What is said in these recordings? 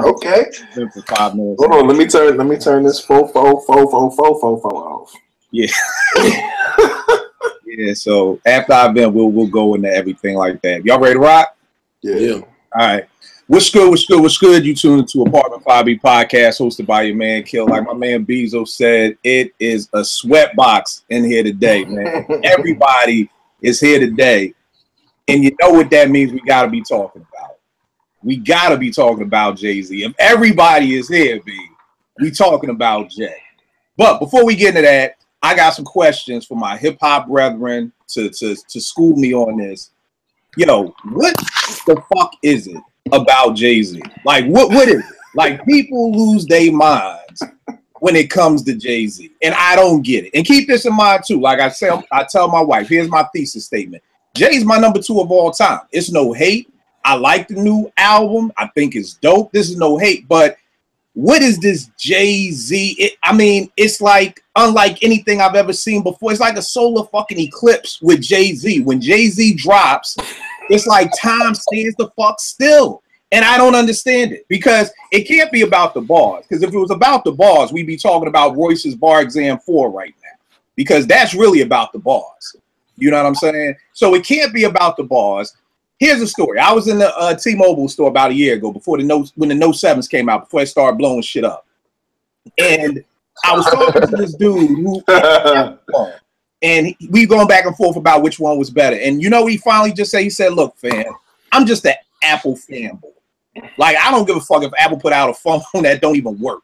Okay. Been for 5 minutes. Hold on, let me turn this fo off. Yeah. Yeah, so after I've been, we'll go into everything like that. Y'all ready to rock? Yeah. All right. What's good? You tuned into Apartment 5B podcast hosted by your man Kill. Like my man Bezo said, it is a sweatbox in here today, man. Everybody is here today. And you know what that means we got to be talking about. We got to be talking about Jay-Z. If everybody is here, B, we talking about Jay. But before we get into that, I got some questions for my hip-hop brethren to school me on this. Yo, what the fuck is it about Jay-Z? Like, what is it? Like, people lose their minds when it comes to Jay-Z, and I don't get it. And keep this in mind, too. Like I tell my wife, here's my thesis statement. Jay's my number 2 of all time. It's no hate. I like the new album. I think it's dope. This is no hate, but what is this Jay-Z? It's like unlike anything I've ever seen before. It's like a solar fucking eclipse with Jay-Z. When Jay-Z drops, it's like time stands the fuck still. And I don't understand it because it can't be about the bars. Because if it was about the bars, we'd be talking about Royce's Bar Exam 4 right now. Because that's really about the bars. You know what I'm saying? So it can't be about the bars. Here's a story. I was in the T-Mobile store about a year ago when the Note 7s came out, before I started blowing shit up. And I was talking to this dude who and we going back and forth about which one was better. And you know what he finally just said? He said, look, fam, I'm just an Apple fanboy. Like, I don't give a fuck if Apple put out a phone that don't even work.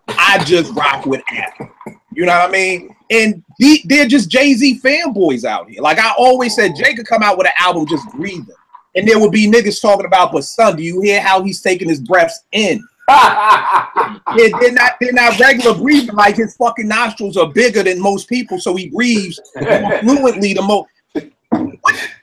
I just rock with Apple. You know what I mean? And they're just Jay-Z fanboys out here. Like I always said, Jay could come out with an album just breathing. And there would be niggas talking about, but son, do you hear how he's taking his breaths in? they're not regular breathing. Like his fucking nostrils are bigger than most people, so he breathes more fluently the most.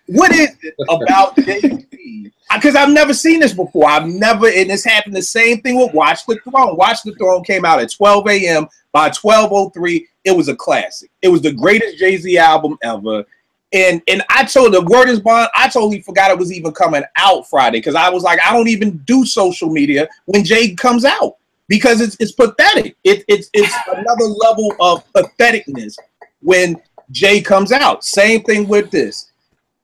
What is it about Jay-Z? Because I've never seen this before. And it's happened the same thing with Watch the Throne. Watch the Throne came out at 12 a.m. By 12:03, it was a classic. It was the greatest Jay-Z album ever. And I told the word is bond. I totally forgot it was even coming out Friday because I was like, I don't even do social media when Jay comes out because it's pathetic. It's another level of patheticness when Jay comes out. Same thing with this.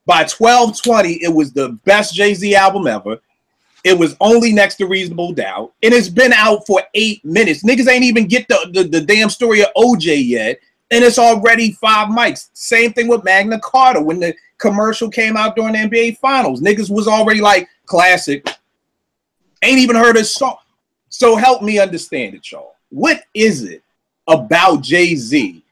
By 12:20, it was the best Jay-Z album ever. It was only next to Reasonable Doubt, and it's been out for 8 minutes. Niggas ain't even get the damn story of OJ yet. And it's already 5 mics. Same thing with Magna Carta. When the commercial came out during the NBA Finals, niggas was already like, classic. Ain't even heard a song. So help me understand it, y'all. What is it about Jay-Z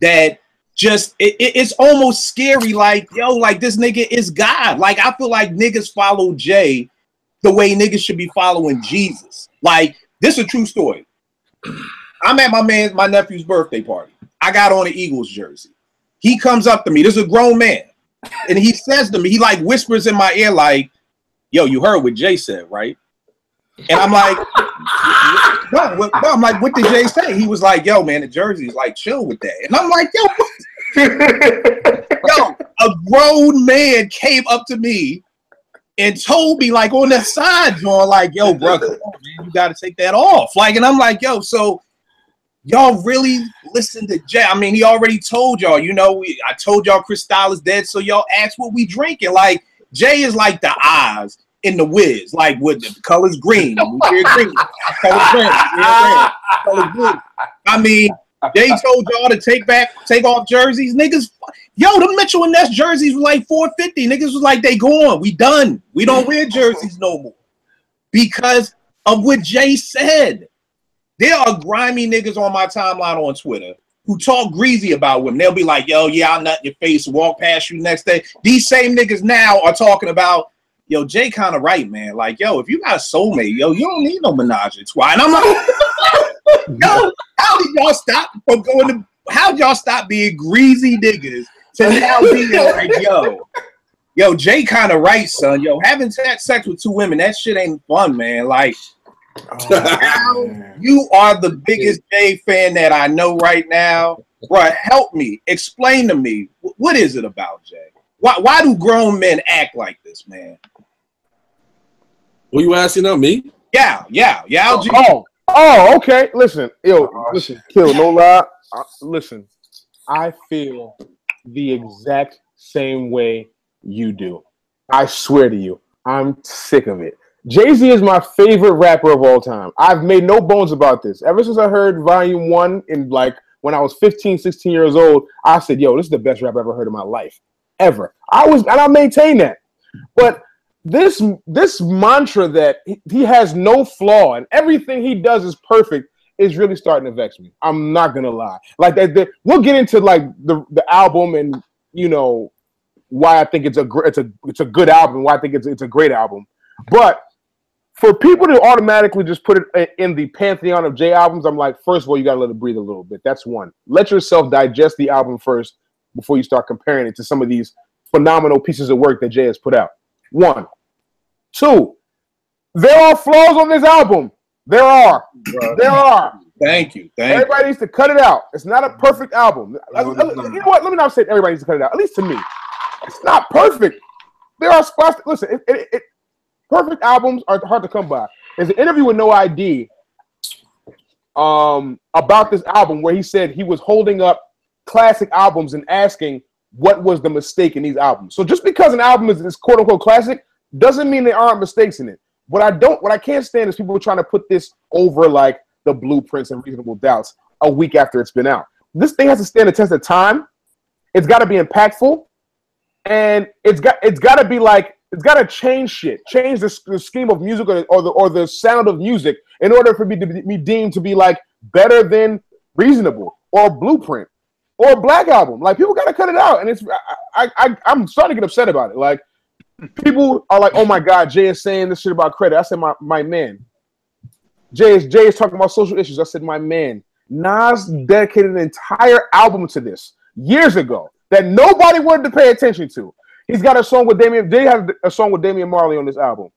that just, it's almost scary, like, yo, like this nigga is God. Like, I feel like niggas follow Jay the way niggas should be following Jesus. Like, this is a true story. I'm at my nephew's birthday party. I got on an Eagles jersey. He comes up to me. This is a grown man. And he says to me, he like whispers in my ear like, yo, you heard what Jay said, right? And I'm like, no, I'm like, what did Jay say? He was like, yo, man, the jersey's like, chill with that. And I'm like, yo, a grown man came up to me and told me like on the side, John, like, yo, brother, man, you got to take that off. Like, and I'm like, yo, so y'all really listen to Jay? I mean, he already told y'all, you know, I told y'all Cristal is dead, so y'all ask what we drinking. Like, Jay is like the eyes in the Wiz, like with the color's green. We're green. Color's green. Color's blue. I mean, Jay told y'all to take off jerseys. Niggas, yo, the Mitchell and Ness jerseys were like $450. Niggas was like, they gone. We done. We don't wear jerseys no more. Because of what Jay said. There are grimy niggas on my timeline on Twitter who talk greasy about women. They'll be like, yo, yeah, I'll nut in your face, walk past you next day. These same niggas now are talking about, yo, Jay kind of right, man. Like, yo, if you got a soulmate, yo, you don't need no menage a trois. And I'm like, yo, how'd y'all stop being greasy niggas to now being like, yo, Jay kind of right, son. Yo, having sex with 2 women, that shit ain't fun, man. Like, you are the biggest Jay fan that I know right now. Bruh, help me. Explain to me. What is it about Jay? Why do grown men act like this, man? Well, you asking of me? Yeah, G. Okay. Listen, listen, Kill, no lie. Listen, I feel the exact same way you do. I swear to you, I'm sick of it. Jay-Z is my favorite rapper of all time. I've made no bones about this. Ever since I heard Volume 1 in when I was 15, 16 years old, I said, yo, this is the best rap I've ever heard in my life. Ever. I maintain that. But this mantra that he has no flaw and everything he does is perfect is really starting to vex me. I'm not gonna lie. Like we'll get into the album and why I think it's a good album, why I think it's a great album. But for people to automatically just put it in the pantheon of Jay albums, I'm like, first of all, you gotta let it breathe a little bit. That's one. Let yourself digest the album first before you start comparing it to some of these phenomenal pieces of work that Jay has put out. One. Two, there are flaws on this album. There are. Thank you. Everybody needs to cut it out. It's not a perfect album. You know what? Let me not say everybody needs to cut it out. At least to me, it's not perfect. There are spots. Listen, perfect albums are hard to come by. There's an interview with No ID about this album where he said he was holding up classic albums and asking what was the mistake in these albums. So just because an album is quote unquote classic doesn't mean there aren't mistakes in it. What I can't stand is people trying to put this over like the Blueprints and Reasonable Doubts a week after it's been out. This thing has to stand the test of time. It's got to be impactful, and it's got to be it's got to change shit, change the scheme of music or the sound of music in order for me to be deemed to be better than Reasonable or Blueprint or Black Album. People got to cut it out, and I'm starting to get upset about it. People are like, oh my God, Jay is saying this shit about credit. I said, my man. Jay is talking about social issues. I said, my man. Nas dedicated an entire album to this years ago that nobody wanted to pay attention to. He's got a song with Damian. Jay has a song with Damian Marley on this album.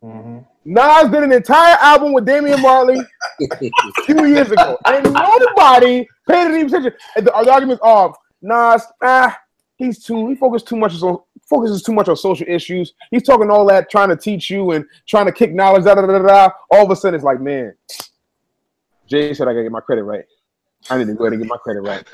Mm-hmm. Nas did an entire album with Damian Marley a few years ago, and nobody paid any attention. And the argument of Nas, he focuses too much on social issues. He's talking all that, trying to teach you and trying to kick knowledge. All of a sudden, it's like, man, Jay said I gotta get my credit right. I need to go ahead and get my credit right.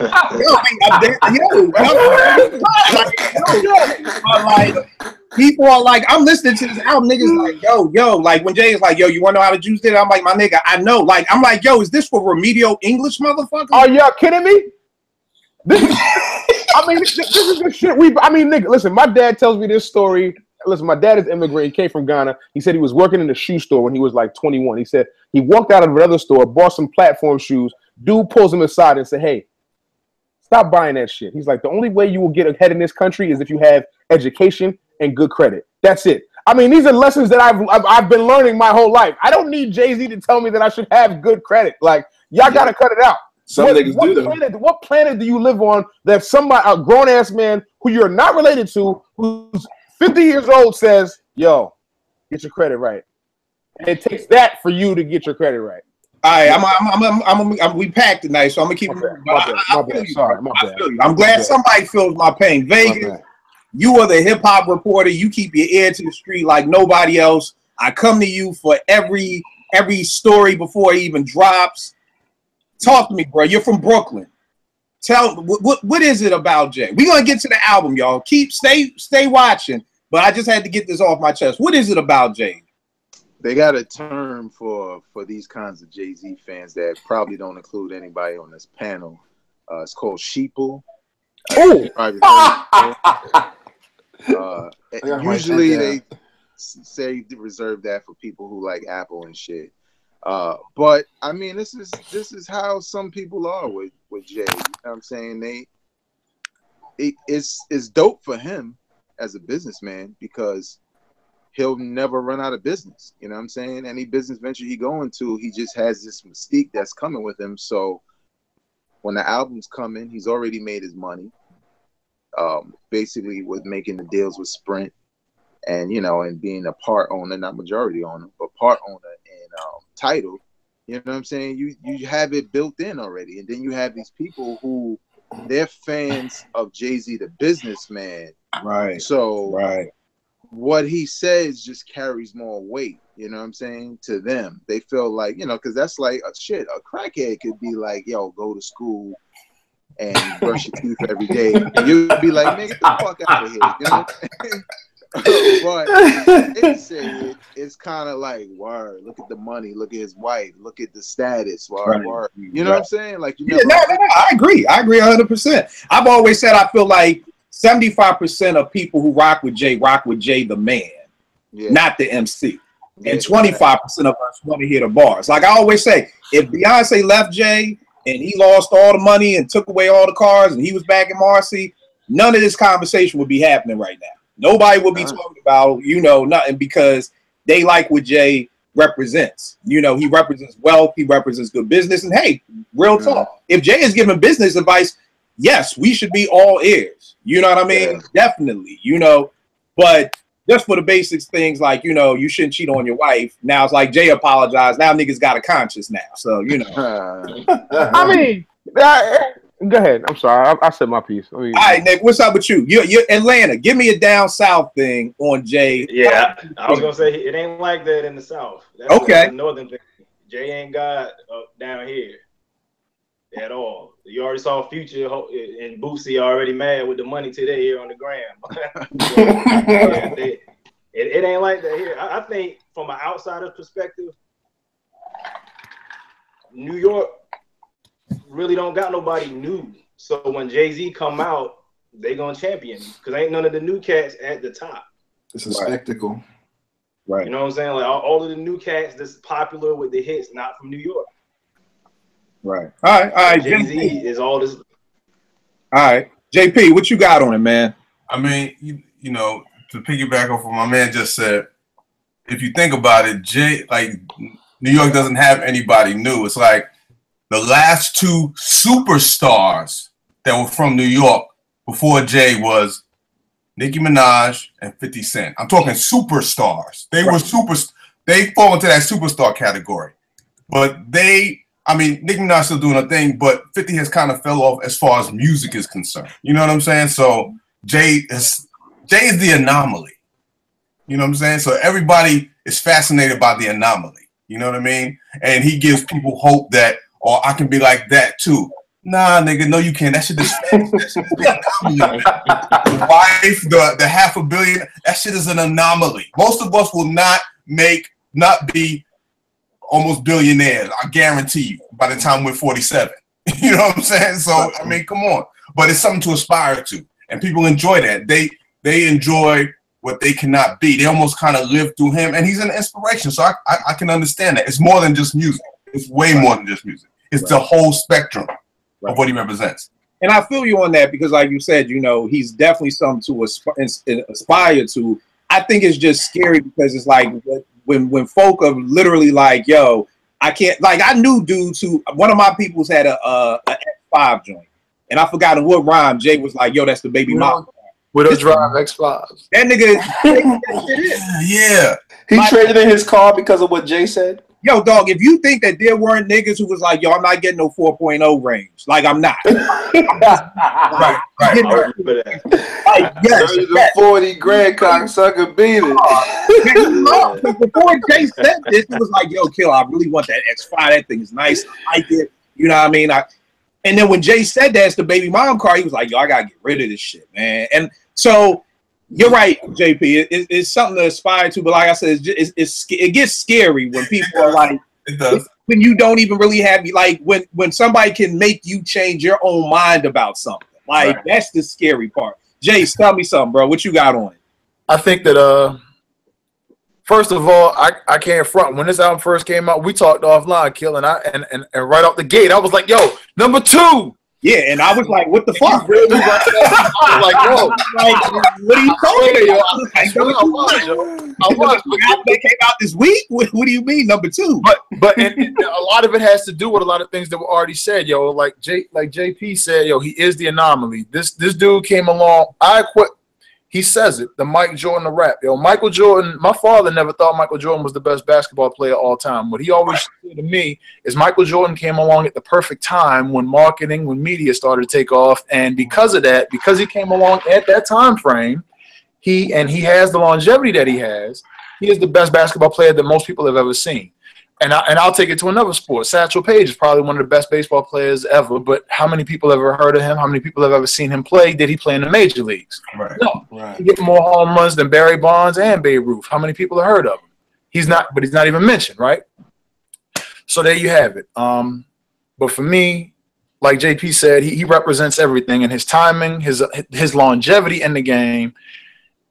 People are like, I'm listening to this album. Niggas like, yo. When Jay is like, yo, you want to know how to juice it? I'm like, my nigga, I know. I'm like, yo, is this for remedial English, motherfucker? Are y'all kidding me? This is the shit nigga, listen, my dad tells me this story. Listen, my dad is immigrant. He came from Ghana. He said he was working in a shoe store when he was 21. He said he walked out of another store, bought some platform shoes. Dude pulls him aside and said, hey, stop buying that shit. He's like, the only way you will get ahead in this country is if you have education and good credit. That's it. These are lessons that I've been learning my whole life. I don't need Jay-Z to tell me that I should have good credit. Y'all got to cut it out. What planet do you live on that a grown-ass man who you're not related to, who's 50 years old, says, yo, get your credit right? And it takes that for you to get your credit right. All right, we packed tonight, so I'm gonna keep it moving. My bad. I'm glad somebody feels my pain. Vegas, you are the hip hop reporter. You keep your ear to the street like nobody else. I come to you for every story before it even drops. Talk to me, bro. You're from Brooklyn. Tell what is it about Jay? We're gonna get to the album, y'all. Stay watching. But I just had to get this off my chest. What is it about Jay? They got a term for these kinds of Jay-Z fans that probably don't include anybody on this panel. It's called sheeple. Usually they say reserve that for people who like Apple and shit. But this is how some people are with Jay. You know what I'm saying? It's dope for him as a businessman because he'll never run out of business. You know what I'm saying? Any business venture he go into, he just has this mystique that's coming with him. So when the album's coming, he's already made his money. Basically with making the deals with Sprint and, and being a part owner, not majority owner, but part owner in Tidal. You know what I'm saying? You have it built in already. And then you have these people who they're fans of Jay-Z, the businessman. Right. So what he says just carries more weight. You know what I'm saying? To them, they feel like, you know, because that's like a shit. A crackhead could be like, "Yo, go to school and brush your teeth every day," and you'd be like, "Man, get the fuck out of here," you know. But they say it's kind of like, word, look at the money, look at his wife, look at the status, word. You know what I'm saying? Like, you never. No, I agree 100%. I've always said I feel like 75% of people who rock with Jay the man, not the MC. And 25% of us want to hear the bars. Like I always say, if Beyonce left Jay and he lost all the money and took away all the cars and he was back in Marcy, none of this conversation would be happening right now. Nobody would be talking about, you know, nothing, because they like what Jay represents. You know, he represents wealth, he represents good business. And hey, real talk, if Jay is giving business advice, yes, we should be all ears. You know what I mean? Definitely, you know, but just for the basics things like, you know, you shouldn't cheat on your wife. Now it's like Jay apologized. Now niggas got a conscience now. So, you know. I mean, go ahead. I'm sorry. I said my piece. All right, Nick, what's up with you? You're Atlanta. Give me a down south thing on Jay. Yeah, I was going to say, it ain't like that in the south. That's the northern thing. Jay ain't got down here at all. You already saw Future and Boosie already mad with the money today here on the gram. It ain't like that here. I think from an outsider's perspective, New York really don't got nobody new. So when Jay-Z come out, they gonna champion because ain't none of the new cats at the top. It's a spectacle. Right. You know what I'm saying? Like all of the new cats that's popular with the hits, not from New York. Right. All right. Jay-Z is all this. All right. JP, what you got on it, man? I mean, you know, to piggyback off what my man just said, if you think about it, New York doesn't have anybody new. It's like the last two superstars that were from New York before Jay was Nicki Minaj and 50 Cent. I'm talking superstars. They were they fall into that superstar category. But Nicki Minaj still doing a thing, but 50 has kind of fell off as far as music is concerned. You know what I'm saying? So Jay is the anomaly. You know what I'm saying? So everybody is fascinated by the anomaly. You know what I mean? And he gives people hope that, I can be like that too. Nah, nigga, no, you can't. That shit is fake. That shit is the anomaly. The wife, the $500 million, that shit is an anomaly. Most of us will not be almost billionaires, I guarantee you, by the time we're 47. You know what I'm saying? So, I mean, come on. But it's something to aspire to. And people enjoy that. They enjoy what they cannot be. They almost kind of live through him. And he's an inspiration. So I can understand that. It's more than just music. It's way more than just music. It's the whole spectrum of what he represents. And I feel you on that because, like you said, you know, he's definitely something to aspire to. I think it's just scary because it's like when folk are literally like, yo, I can't, like, I knew dudes who, one of my peoples had a X5 joint, and I forgot in what rhyme Jay was like, yo, that's the baby mom. With a drive X5. That nigga, that shit is. Yeah. He traded in his car because of what Jay said. Yo, dog, if you think that there weren't niggas who was like, yo, I'm not getting no 4.0 range. Like, I'm not. Right. Like, yes. The 40 grand cocksucker beat it. Before Jay said this, it was like, yo, Kill, I really want that X5. That thing is nice. I like it. You know what I mean? And then when Jay said that it's the baby mom car, he was like, yo, I got to get rid of this shit, man. And so you're right, JP. It's something to aspire to, but like I said, it gets scary when people are like, it does. When you don't even really have, like, when somebody can make you change your own mind about something. Like, that's the scary part. Jay, tell me something, bro. What you got on it? I think that, first of all, I can't front. When this album first came out, we talked offline, Kill, and right off the gate, I was like, yo, number 2. Yeah, and I was like, what the fuck? Really I was like, yo, what are you talking about? I was. They came out this week? What do you mean, number 2? But and a lot of it has to do with a lot of things that were already said, yo. Like JP said, yo, he is the anomaly. This dude came along. He says it, the Mike Jordan of rap. Yo, Michael Jordan, my father never thought Michael Jordan was the best basketball player of all time. What he always said to me is Michael Jordan came along at the perfect time when media started to take off. And because of that, because he came along at that time frame, he has the longevity that he has. He is the best basketball player that most people have ever seen. And I'll take it to another sport. Satchel Paige is probably one of the best baseball players ever, but how many people have ever heard of him? How many people have ever seen him play? Did he play in the major leagues? Right. No. Right. He get more home runs than Barry Bonds and Babe Ruth. How many people have heard of him? He's not even mentioned, right? So there you have it. But for me, like JP said, he represents everything, and his timing, his longevity in the game.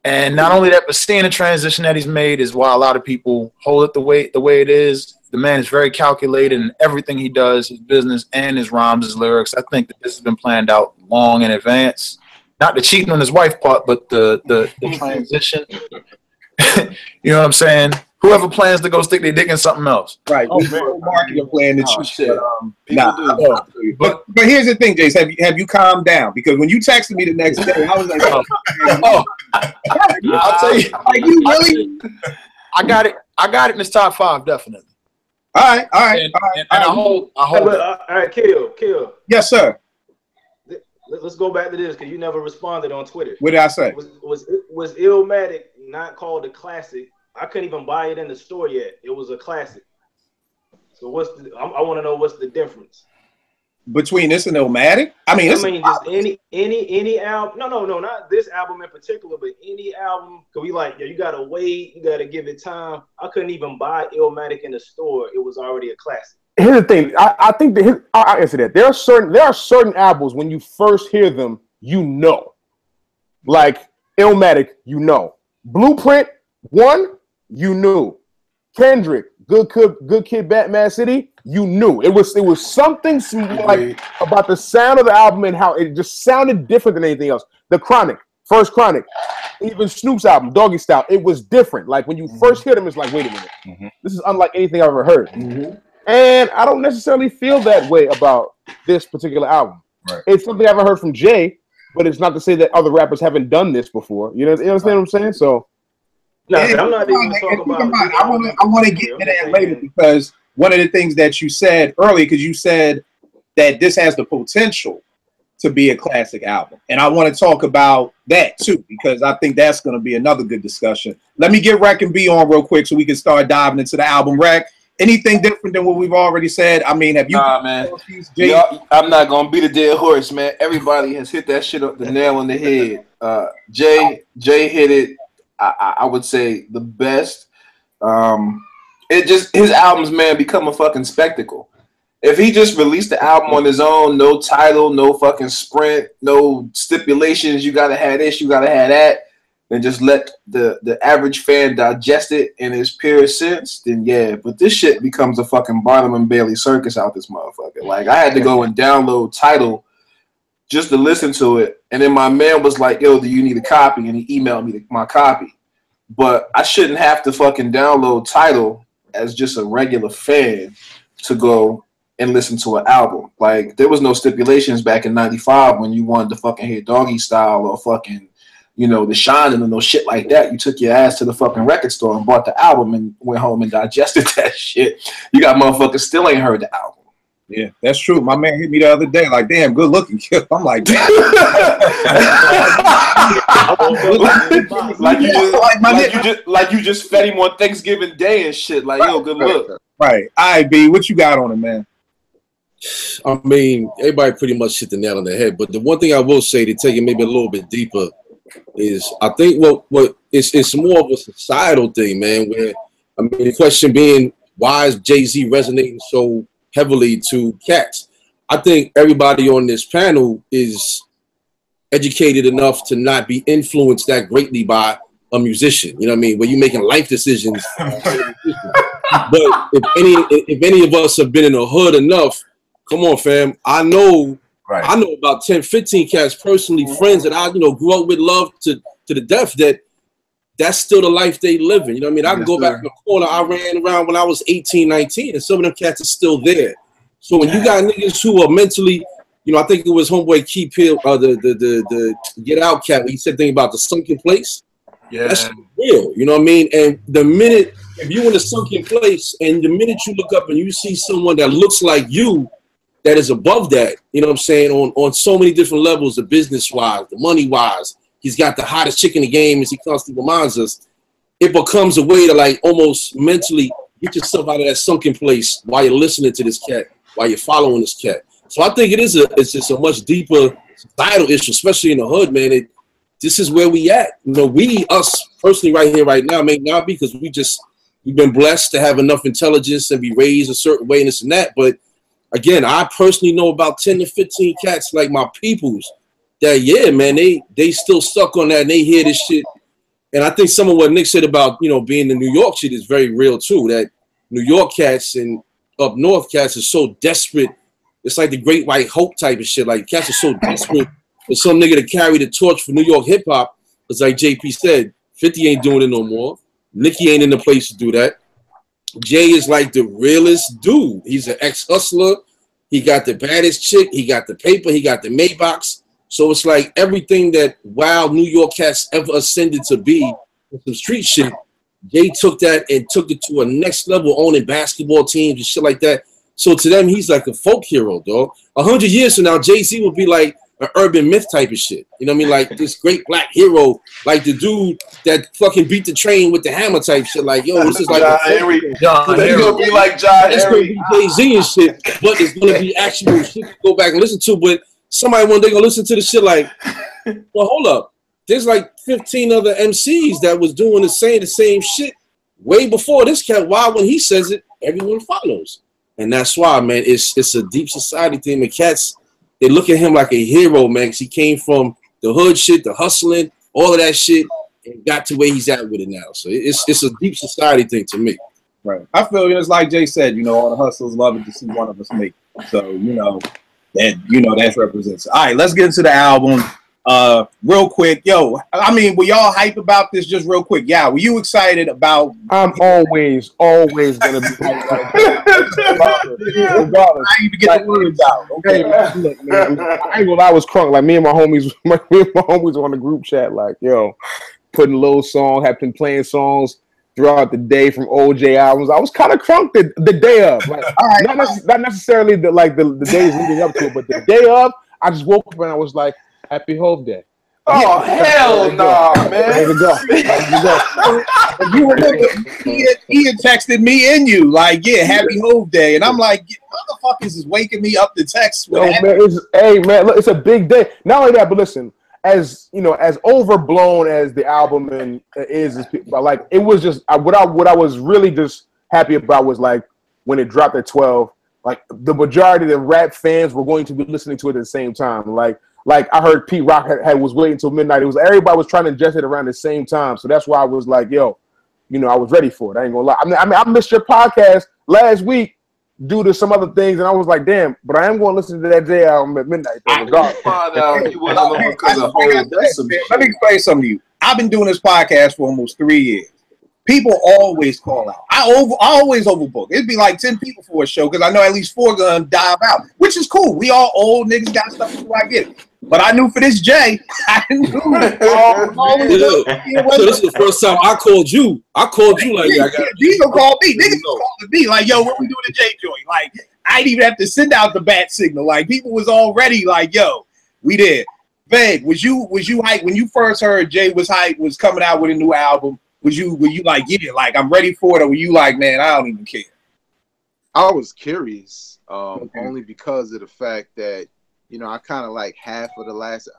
And not only that, but seeing the transition that he's made is why a lot of people hold it the way it is. The man is very calculated in everything he does, his business and his rhymes, his lyrics. I think that this has been planned out long in advance. Not the cheating on his wife part, but the transition. You know what I'm saying? Whoever plans to go stick their dick in something else. Right. Oh, marketing plan that shit. But here's the thing, Jace. Have you calmed down? Because when you texted me the next day, I was like, I'll tell you. Like, you really? I got it in this top 5, definitely. All right. And I hold. All right, Kill. Yes, sir. Let's go back to this because you never responded on Twitter. What did I say? Was Illmatic not called a classic? I couldn't even buy it in the store yet. It was a classic. So I want to know what's the difference between this and Illmatic? I mean, just any album. No, not this album in particular, but any album. Cause we you gotta wait, you gotta give it time. I couldn't even buy Illmatic in the store. It was already a classic. Here's the thing. I think that I'll answer that. There are certain albums when you first hear them, you know, like Illmatic, you know, Blueprint 1. You knew. Kendrick, Good Kid, Mad City, you knew. It was something like about the sound of the album and how it just sounded different than anything else. The Chronic, First Chronic, even Snoop's album, Doggy Style, it was different. Like when you first hear them, it's like, wait a minute, this is unlike anything I've ever heard. And I don't necessarily feel that way about this particular album. Right. It's something I haven't heard from Jay, but it's not to say that other rappers haven't done this before. You understand what I'm saying? So. No, I'm not even talking about. I want to get to that later because one of the things that you said earlier, because you said that this has the potential to be a classic album, and I want to talk about that too because I think that's going to be another good discussion. Let me get Rec and B on real quick so we can start diving into the album. Rec, anything different than what we've already said? I mean, have you? Nah, man. I'm not gonna beat a dead horse, man. Everybody has hit that shit up the nail on the head. Jay hit it. I would say the best. His albums, man, become a fucking spectacle. If he just released the album on his own, no title, no fucking sprint, no stipulations, you gotta have this, you gotta have that, and just let the average fan digest it in its purest sense, then yeah. But this shit becomes a fucking Barnum and Bailey circus out this motherfucker. Like I had to go and download Tidal just to listen to it. And then my man was like, yo, do you need a copy? And he emailed me my copy. But I shouldn't have to fucking download Tidal as just a regular fan to go and listen to an album. Like, there was no stipulations back in 95 when you wanted to fucking hear Doggy Style or fucking, The Shining and no shit like that. You took your ass to the fucking record store and bought the album and went home and digested that shit. You got motherfuckers still ain't heard the album. Yeah, that's true. My man hit me the other day, like, damn, good looking kid. I'm like, damn. like you just fed him on Thanksgiving Day and shit. Like, yo, good look. Right. All right, B, what you got on it, man? I mean, everybody pretty much hit the nail on the head. But the one thing I will say to take it maybe a little bit deeper is I think what it's more of a societal thing, man. Where I mean, the question being, why is Jay-Z resonating so heavily to cats? I think everybody on this panel is educated enough to not be influenced that greatly by a musician. You know what I mean? Where you're making life decisions. But if any of us have been in the hood enough, come on, fam. I know about 10, 15 cats personally, friends that I grew up with, love to the death, that's still the life they living. You know what I mean? I can go back in the corner. I ran around when I was 18, 19, and some of them cats are still there. So when you got niggas who are mentally, I think it was homeboy Keith Hill, the Get Out cat, when he said thing about the sunken place. Yeah, that's real. You know what I mean? And the minute, if you in a sunken place, and the minute you look up and you see someone that looks like you, that is above that, you know what I'm saying, on so many different levels, the business wise, the money wise, he's got the hottest chick in the game, as he constantly reminds us. It becomes a way to like almost mentally get yourself out of that sunken place while you're listening to this cat, while you're following this cat. So I think it's just a much deeper societal issue, especially in the hood, man. This is where we at. You know, us personally right here, right now, may not because we've been blessed to have enough intelligence and be raised a certain way and this and that. But again, I personally know about 10 to 15 cats like my peoples that, yeah, man, they still stuck on that and they hear this shit. And I think some of what Nick said about, you know, being the New York shit is very real too, that New York cats and up north cats are so desperate. It's like the Great White Hope type of shit. Like cats are so desperate for some nigga to carry the torch for New York hip hop. It's like JP said, 50 ain't doing it no more. Nicky ain't in the place to do that. Jay is like the realest dude. He's an ex-hustler. He got the baddest chick. He got the paper. He got the Maybachs. So it's like everything that wild New York cats ever ascended to be with some street shit, Jay took that and took it to a next level, owning basketball teams and shit like that. So to them, he's like a folk hero, dog. 100 years from now, Jay-Z will be like an urban myth type of shit. You know what I mean? Like this great black hero, like the dude that fucking beat the train with the hammer type shit. Like, yo, this is like John Henry. It's gonna be like John It's Henry. gonna be Jay-Z and shit, but it's gonna be actual shit to go back and listen to. But somebody one day gonna listen to the shit like, well, hold up. There's like 15 other MCs that was doing the same shit way before this cat. Why when he says it, everyone follows. And that's why, man, it's a deep society thing. The cats, they look at him like a hero, man, because he came from the hood shit, the hustling, all of that shit, and got to where he's at with it now. So it's a deep society thing to me. Right. I feel it's like Jay said, you know, all the hustlers love it to see one of us make it. So, that represents it. All right, let's get into the album. Real quick, yo, I mean, were y'all hyped about this? Just real quick, yeah. Were you excited about? I'm always gonna be hyped. Regardless. I even get the words out. Okay, look, man, I ain't gonna lie, I was crunk. Like me and my homies on the group chat, like, yo, putting little songs, have been playing songs throughout the day from OJ albums. I was kind of crunk the day of, like, not necessarily the days leading up to it, but the day of, I just woke up and I was like, Happy Hove Day. Oh, hell no, man. There we go. You remember, he had texted me and you, like, yeah, Happy Hove Day. And I'm like, motherfuckers is waking me up to text. Yo, man, look, it's a big day. Not only that, but listen, as you know, as overblown as the album is like, it was just what I was really just happy about was like when it dropped at 12, like the majority of the rap fans were going to be listening to it at the same time. Like I heard Pete Rock was waiting until midnight. It was everybody was trying to ingest it around the same time. So that's why I was like, yo, you know, I was ready for it. I ain't gonna lie. I mean, I missed your podcast last week due to some other things, and I was like, damn. But I am going to listen to that J album at midnight. Let me explain something to you. I've been doing this podcast for almost 3 years. People always call out. I always overbook. It'd be like 10 people for a show because I know at least 4 gonna dive out, which is cool. We all old niggas got stuff to do. I get it. But I knew for this Jay, I knew. So this is the first time I called you. I called you like that. These gonna call me. Niggas was calling me like, yo, what we doing to Jay joint? Like, I didn't even have to send out the bat signal. Like, people was already like, yo, we did. Veg, was you hyped when you first heard Jay was coming out with a new album? Were you like, yeah, like I'm ready for it, or were you like, man, I don't even care? I was curious, only because of the fact that, you know, I kind of like half of the last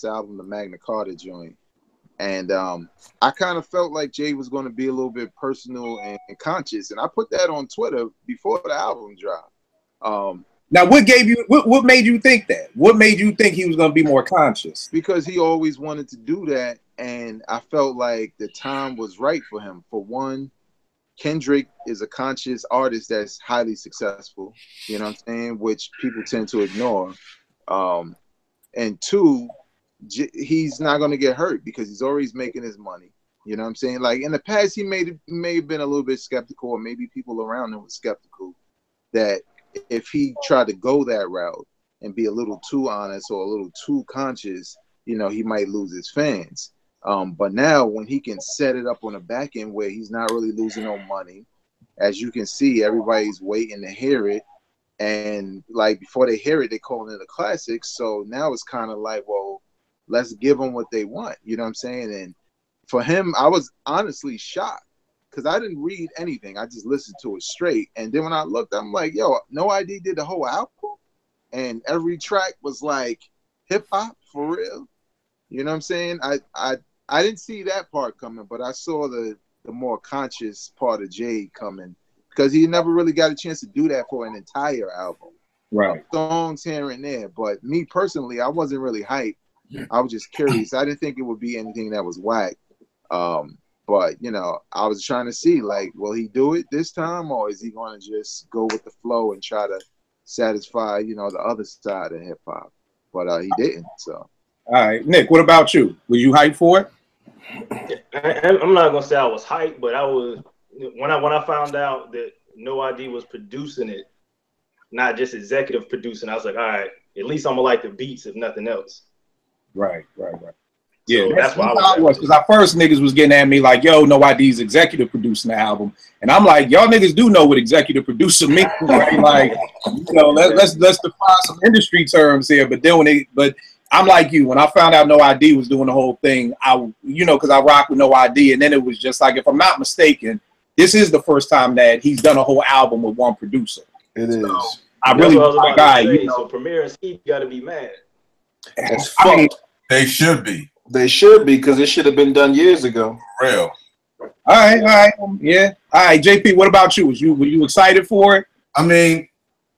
album, the Magna Carta joint, and I kind of felt like Jay was going to be a little bit personal and conscious, and I put that on Twitter before the album dropped. Now, what made you think that? What made you think he was going to be more conscious? Because he always wanted to do that, and I felt like the time was right for him. For one, Kendrick is a conscious artist that's highly successful, you know what I'm saying, which people tend to ignore. And two, he's not going to get hurt because he's always making his money. You know what I'm saying? Like in the past, he may have been a little bit skeptical, or maybe people around him were skeptical that if he tried to go that route and be a little too honest or a little too conscious, you know, he might lose his fans. But now when he can set it up on the back end where he's not really losing no money, as you can see, everybody's waiting to hear it. And like before they hear it, they're calling it a classic. So now it's kind of like, well, let's give them what they want. You know what I'm saying? And for him, I was honestly shocked because I didn't read anything. I just listened to it straight. And then when I looked, I'm like, yo, No ID did the whole album, and every track was like hip hop for real. You know what I'm saying? I didn't see that part coming, but I saw the more conscious part of Jay coming because he never really got a chance to do that for an entire album. Right. Songs here and there. But me personally, I wasn't really hyped. I was just curious. I didn't think it would be anything that was whack. But, you know, I was trying to see, like, will he do it this time, or is he going to just go with the flow and try to satisfy, you know, the other side of hip-hop? But he didn't, so. All right. Nick, what about you? Were you hyped for it? I'm not going to say I was hyped, but I was, when I found out that No ID was producing it, not just executive producing, I was like, all right, at least I'm going to like the beats, if nothing else. Right. Yeah, so that's what I was. Because at first niggas was getting at me like, yo, No ID's executive producing the album. And I'm like, y'all niggas do know what executive producer means, right? Like, you know, let's define some industry terms here. But then but I'm like you, when I found out No ID was doing the whole thing, because I rock with No ID, and then it was just like, if I'm not mistaken, this is the first time that he's done a whole album with one producer. It is. I really was like, guy, you know. So Premier and Steve got to be mad. That's fucked. They should be. They should be, because it should have been done years ago. For real. All right. Yeah. All right, JP, what about you? Were you excited for it? I mean,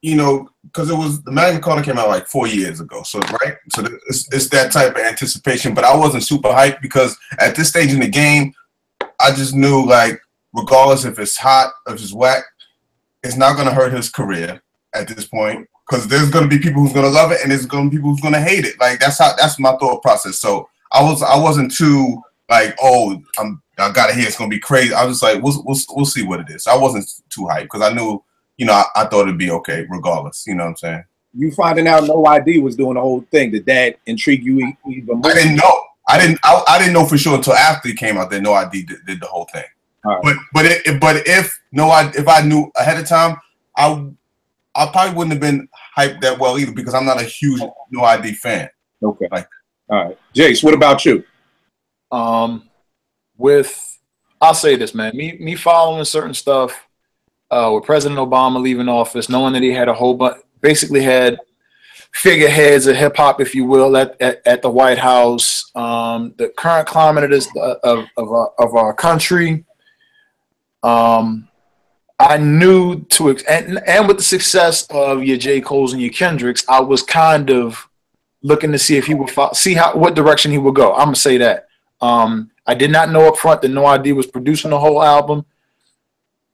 you know, because the Magna Carta came out like 4 years ago. So, right? So it's that type of anticipation. But I wasn't super hyped because at this stage in the game, I just knew, like, regardless if it's hot, if it's whack, it's not going to hurt his career at this point. Because there's going to be people who's going to love it and there's going to be people who's going to hate it. Like, that's my thought process. So I wasn't too like, oh, I gotta hear it's gonna be crazy. I was just like, we'll see what it is. I wasn't too hyped because I knew, you know, I thought it'd be okay regardless. You know what I'm saying? You finding out No ID was doing the whole thing, did that intrigue you even more? I didn't know. I didn't know for sure until after it came out that No ID did the whole thing. Right. But if I knew ahead of time, I probably wouldn't have been hyped that well either because I'm not a huge No ID fan. Okay. Like, all right, Jace, what about you? I'll say this, man. Me following certain stuff with President Obama leaving office, knowing that he had a whole bunch, basically had figureheads of hip hop, if you will, at the White House. The current climate of our country. I knew and with the success of your J. Cole's and your Kendricks, I was kind of looking to see if he would what direction he would go. I'm gonna say that. I did not know up front that No ID was producing the whole album.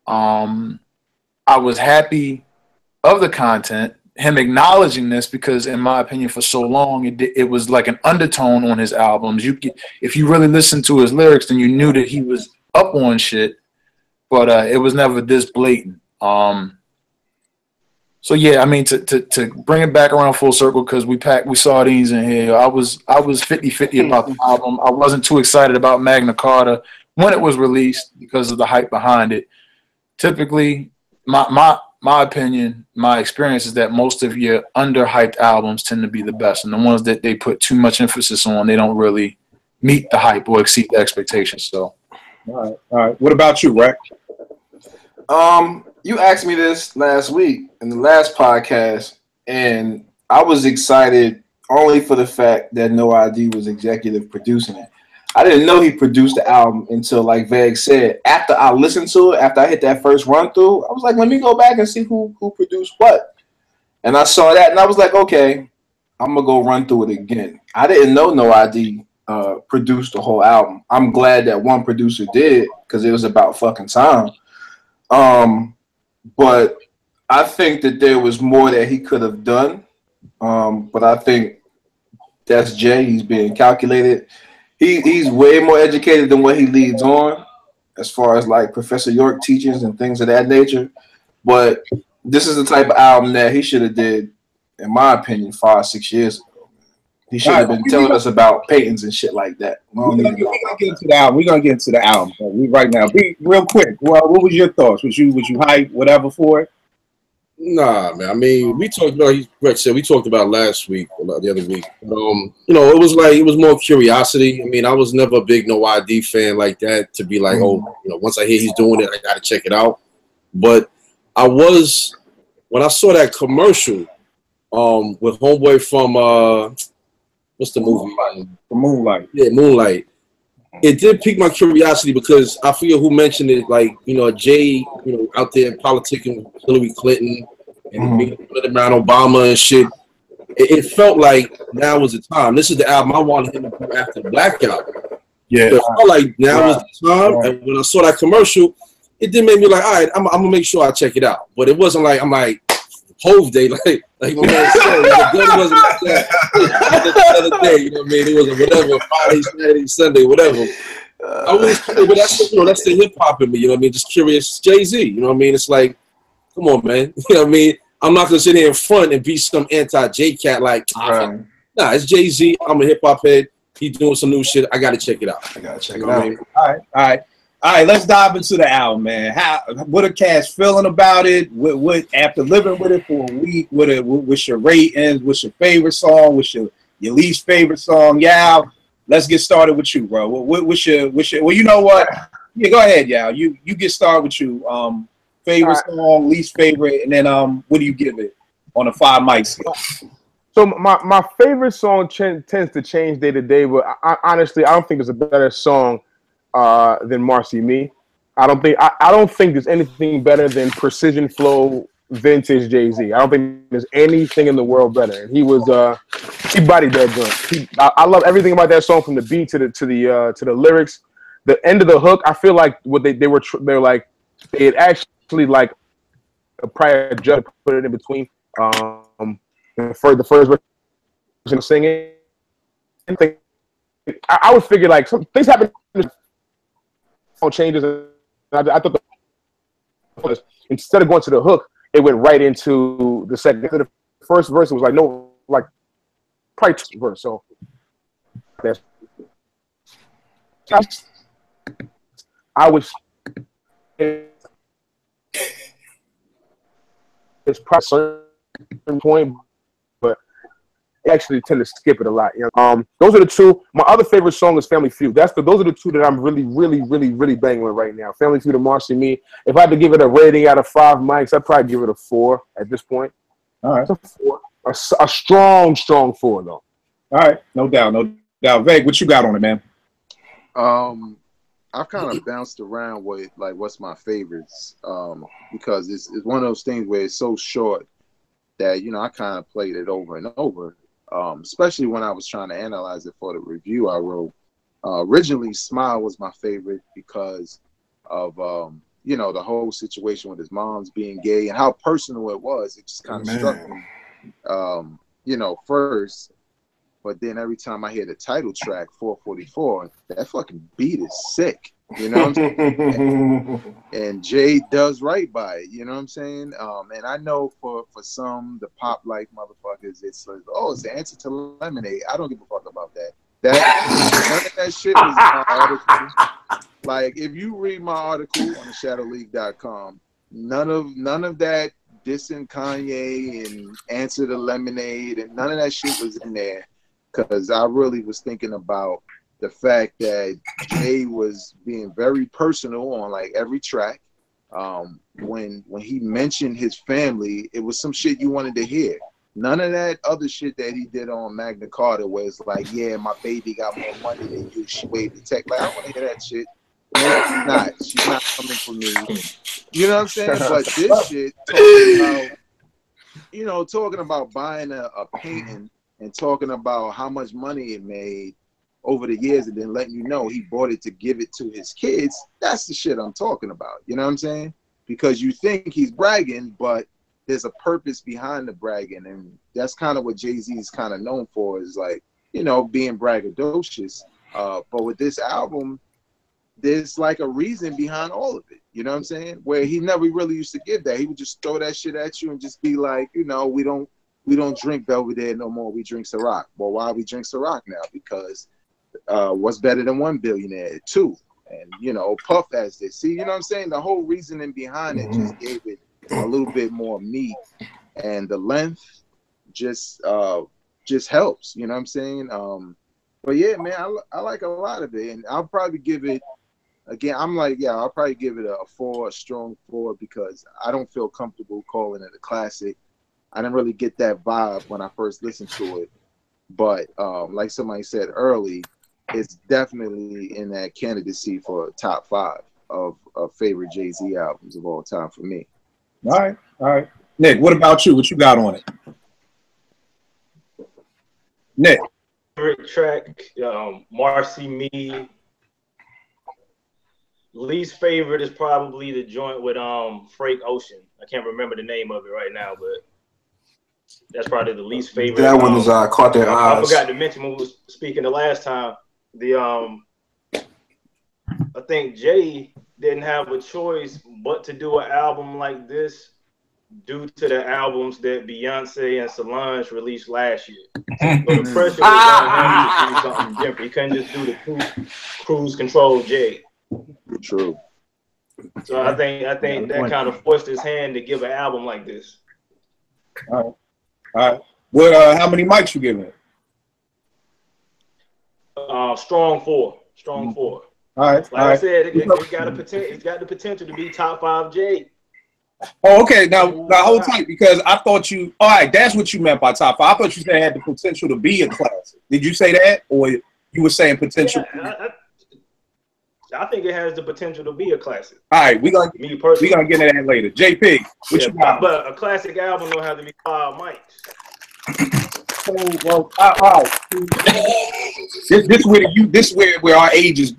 I was happy of the content, him acknowledging this, because in my opinion, for so long it was like an undertone on his albums. If you really listened to his lyrics, then you knew that he was up on shit, but it was never this blatant. So yeah, I mean, to bring it back around full circle, because we sardines in here. I was 50-50 about the album. I wasn't too excited about Magna Carta when it was released because of the hype behind it. Typically, my opinion, my experience is that most of your underhyped albums tend to be the best, and the ones that they put too much emphasis on, they don't really meet the hype or exceed the expectations. So, all right. What about you, Rex? You asked me this last week in the last podcast, and I was excited only for the fact that No ID was executive producing it. I didn't know he produced the album until, like Veg said, after I listened to it, after I hit that first run through, I was like, let me go back and see who produced what. And I saw that, and I was like, okay, I'm going to go run through it again. I didn't know No ID produced the whole album. I'm glad that one producer did, because it was about fucking time. But I think that there was more that he could have done. But I think that's Jay. He's being calculated. He's way more educated than what he leads on, as far as like Professor York teachings and things of that nature. But this is the type of album that he should have did, in my opinion, 5-6 years ago. He should have been telling us about patents and shit like that. We're gonna get into the album. We're gonna get into the album right now. Be real quick. Well, what was your thoughts? Was you hyped, whatever, for it? Nah, man. I mean, we talked about. Greg said we talked about last week, or the other week. You know, it was more curiosity. I mean, I was never a big No ID fan like that to be like, oh, you know, once I hear he's doing it, I got to check it out. But I was when I saw that commercial, with homeboy from what's the movie? Moonlight. Yeah, Moonlight. It did pique my curiosity because I forget who mentioned it. Like, you know, Jay, you know, out there politicking with Hillary Clinton and being around Obama and shit. It felt like now was the time. This is the album I wanted him to do after the Black album. Yeah. So it felt like now was the time. And when I saw that commercial, it did make me like, all right, I'm gonna make sure I check it out. But it wasn't like I'm like Hove Day, like my man said, it wasn't like that the other day. You know what I mean? It was whatever Friday, Saturday, Sunday, whatever. I was, but that's, you know, that's the hip hop in me. You know what I mean? Just curious, Jay-Z. You know what I mean? It's like, come on, man. You know what I mean? I'm not gonna sit here in front and be some anti-J cat like, nah, it's Jay-Z. I'm a hip hop head. He's doing some new shit. I gotta check it out. I gotta check You it know what I out. mean? All right. Let's dive into the album, man. What are cats feeling about it? What after living with it for a week? What's your ratings? What's your favorite song? What's your least favorite song? Yao, let's get started with you, bro. What's your? Well, you know what? Yeah, go ahead, Yao. You get started with you. Favorite song, least favorite, and then what do you give it on a 5 mic scale? So my favorite song tends to change day to day, but honestly, I don't think there's a better song than Marcy Me. I don't think there's anything better than Precision Flow vintage Jay-Z. I don't think there's anything in the world better. And he bodied that joint. I love everything about that song, from the beat to the lyrics. The end of the hook, I feel like what they had actually like a prior judge put it in between the first version of singing. I would figure like some things happen. Changes. I thought instead of going to the hook, it went right into the second. The first verse was like probably two verse. So that's I was. It's probably a certain point, but I actually tend to skip it a lot. You know? Those are the two. My other favorite song is Family Feud. Those are the two that I'm really, really, really, really banging with right now. Family Feud and Marcy Me. If I had to give it a rating out of 5 mics, I'd probably give it a 4 at this point. All right, it's a 4. A strong 4 though. All right, no doubt. Veg, what you got on it, man? I've kind of bounced around with like what's my favorites, because it's one of those things where it's so short that, you know, I kind of played it over and over. Especially when I was trying to analyze it for the review I wrote. Originally, Smile was my favorite because of, you know, the whole situation with his mom's being gay and how personal it was. It just kind of struck me, you know, first. But then every time I hear the title track, 444, that fucking beat is sick. You know what I'm saying? And Jay does right by it. You know what I'm saying? And I know for some, the pop like motherfuckers, it's like, oh, it's the answer to Lemonade. I don't give a fuck about that. None of that shit was in my article. Like, if you read my article on theshadowleague.com, none of that dissing Kanye and answer to Lemonade and none of that shit was in there. Because I really was thinking about the fact that Jay was being very personal on like every track. When he mentioned his family, it was some shit you wanted to hear. None of that other shit that he did on Magna Carta, where it's like, yeah, my baby got more money than you. She waved the tech. Like, I don't want to hear that shit. No, she's not coming for me. You know what I'm saying? But this shit, talking about buying a painting and talking about how much money it made over the years and then letting you know he bought it to give it to his kids, that's the shit I'm talking about. You know what I'm saying? Because you think he's bragging, but there's a purpose behind the bragging. And that's kind of what Jay-Z is kind of known for, is like, you know, being braggadocious. But with this album, there's like a reason behind all of it. You know what I'm saying? Where he never really used to give that. He would just throw that shit at you and just be like, you know, we don't drink Belvedere no more. We drink Ciroc. Well, why we drink Ciroc now? Because what's better than one billionaire? 2. And, you know, Puff has this. See, you know what I'm saying? The whole reasoning behind it just gave it a little bit more meat, and the length just helps. You know what I'm saying? But yeah, man, I like a lot of it, and I'll probably give it. Again, I'll probably give it a 4, a strong 4, because I don't feel comfortable calling it a classic. I didn't really get that vibe when I first listened to it. But like somebody said early, it's definitely in that candidacy for top 5 of favorite Jay-Z albums of all time for me. All right. Nick, what about you? What you got on it? Nick. Favorite track, Marcy Me. Least favorite is probably the joint with Frank Ocean. I can't remember the name of it right now, but that's probably the least favorite. That one is caught their eyes. I forgot to mention when we was speaking the last time. I think Jay didn't have a choice but to do an album like this due to the albums that Beyonce and Solange released last year. So the pressure was on him to do something different. He couldn't just do the cruise control Jay. True. So I think that kind of forced his hand to give an album like this. All right. What? How many mics you giving it? Strong 4. Strong 4. All right. Like I said, it got the potential to be top 5 Jay. Oh, okay. Now hold tight, because I thought you. All right, that's what you meant by top 5. I thought you said it had the potential to be a classic. Did you say that, or you were saying potential? Yeah, I think it has the potential to be a classic. All right, we gonna get into that later. JP, what you got? But a classic album don't have to be 5 mics. Well, all right. This where our ages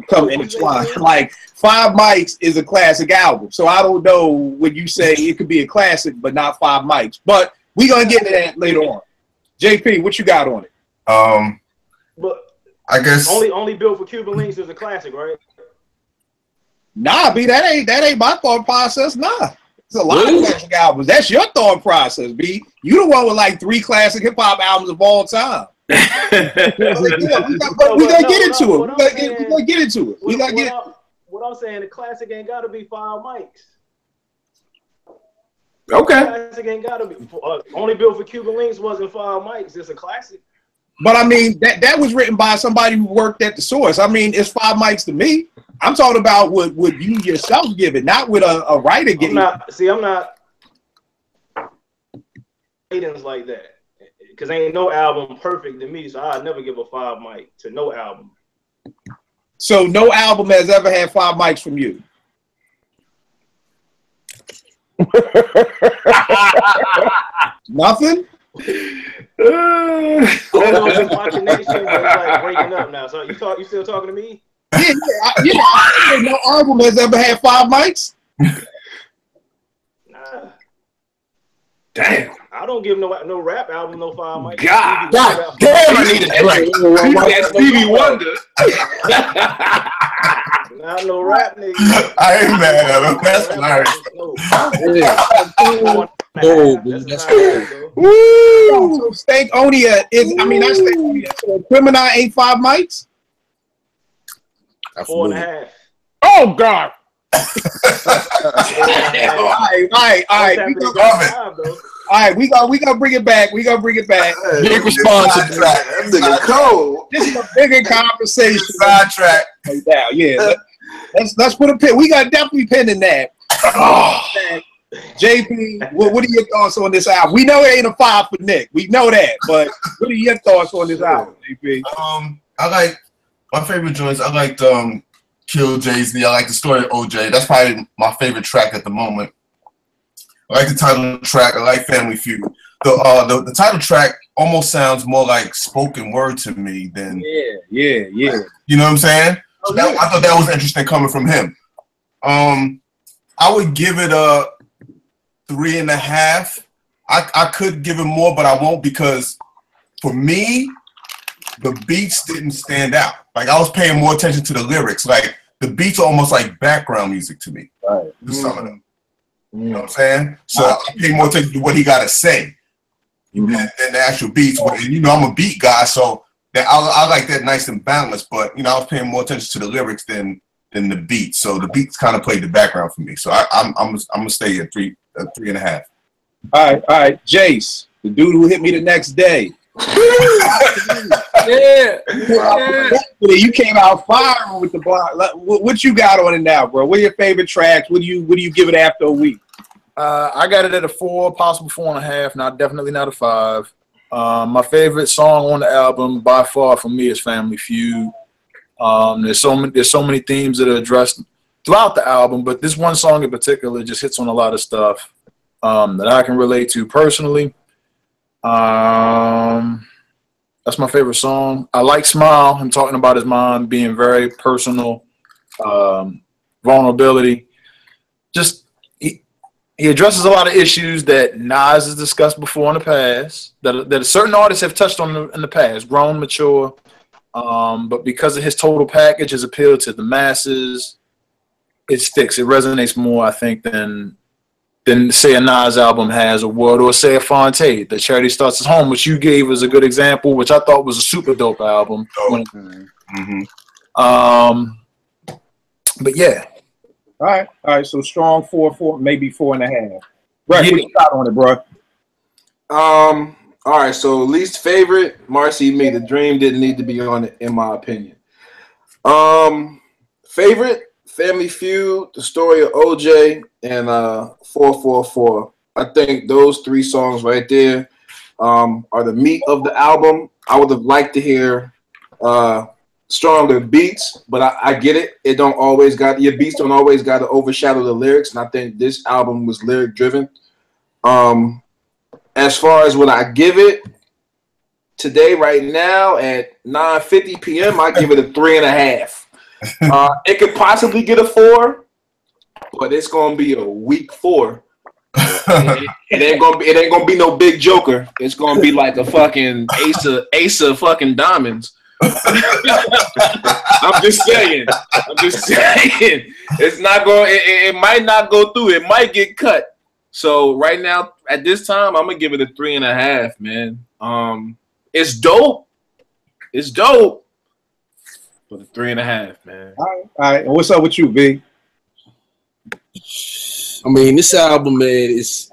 come intertwine. Like 5 mics is a classic album, so I don't know when you say it could be a classic, but not 5 mics. But we gonna get into that later on. JP, what you got on it? But I guess only Built for Cuban Links is a classic, right? Nah, B, that ain't my thought process. Nah, it's a lot of classic albums. That's your thought process, B. You the one with like 3 classic hip hop albums of all time. We gotta get into it. We gotta get into it. What I'm saying, the classic ain't gotta be 5 mics. Okay. Classic ain't gotta be. Only Built for Cuban Links wasn't 5 mics. It's a classic. But I mean, that was written by somebody who worked at the source. I mean, it's 5 mics to me. I'm talking about what you yourself give it, not with a writer giving it. I'm not ratings like that, because ain't no album perfect to me, so I'd never give a 5 mic to no album. So no album has ever had 5 mics from you? Nothing? My connection is like breaking up now. So you still talking to me? Yeah. No album has ever had 5 mics. Nah. Damn. I don't give no rap album no 5 mics. God damn, I needed that right. That Stevie Wonder. Not no rap nigga. I ain't mad at him. That's hilarious. That's cool. Woo! So Stankonia is, I mean, that's Stankonia. So Criminal ain't 5 mics? 4.5. Oh, God. All right. All right, we gonna bring it back. Big response to that. Nigga cold. This is a bigger conversation. Sidetrack. Yeah. Let's put a pin. We got definitely pin in that. JP, what are your thoughts on this album? We know it ain't a 5 for Nick. We know that, but what are your thoughts on this album, JP? I like my favorite joints. I liked Kill Jay-Z. I like the story of OJ. That's probably my favorite track at the moment. I like the title track. I like Family Feud. The title track almost sounds more like spoken word to me than yeah. You know what I'm saying? So I thought that was interesting coming from him. I would give it a 3.5. I could give it more, but I won't, because for me, the beats didn't stand out. Like, I was paying more attention to the lyrics. Like, the beats are almost like background music to me. Right. To some of them. You know what I'm saying? So I pay more attention to what he got to say than the actual beats. And, you know, I'm a beat guy, so that I like that nice and balanced. But, you know, I was paying more attention to the lyrics than the beats. So the beats kind of played the background for me. So I'm gonna stay at 3 a 3.5. All right, Jace, the dude who hit me the next day. Yeah. You came out firing with the block. What you got on it now, bro? What are your favorite tracks? What do you give it after a week? I got it at a 4, possible 4.5. Not definitely not a 5. My favorite song on the album by far for me is Family Feud. There's so many themes that are addressed throughout the album, but this one song in particular just hits on a lot of stuff that I can relate to personally. That's my favorite song. I like Smile. Him talking about his mom being very personal, vulnerability. Just he addresses a lot of issues that Nas has discussed before in the past, that certain artists have touched on in the past, grown, mature. But because of his total package, his appeal to the masses, it sticks. It resonates more, I think, than say a Nas album has, or say a Fonte. The Charity Starts at Home, which you gave as a good example, which I thought was a super dope album. But yeah. All right. So strong 4, maybe 4.5. Right, put a shot on it, bro. All right. So least favorite, Marcy Me. The Dream didn't need to be on it, in my opinion. Favorite, Family Feud, The Story of OJ, and 444. I think those 3 songs right there are the meat of the album. I would have liked to hear stronger beats, but I get it. Your beats don't always got to overshadow the lyrics, and I think this album was lyric driven. As far as what I give it today, right now at 9:50 p.m., I give it a 3.5. It could possibly get a 4, but it's gonna be a weak 4. It ain't gonna be no big joker. It's gonna be like a fucking ace of fucking diamonds. I'm just saying. It's not going. It might not go through. It might get cut. So right now, at this time, I'm gonna give it a 3.5. Man, it's dope. It's dope. But a 3.5, man. All right. And what's up with you, B? I mean, this album, man, is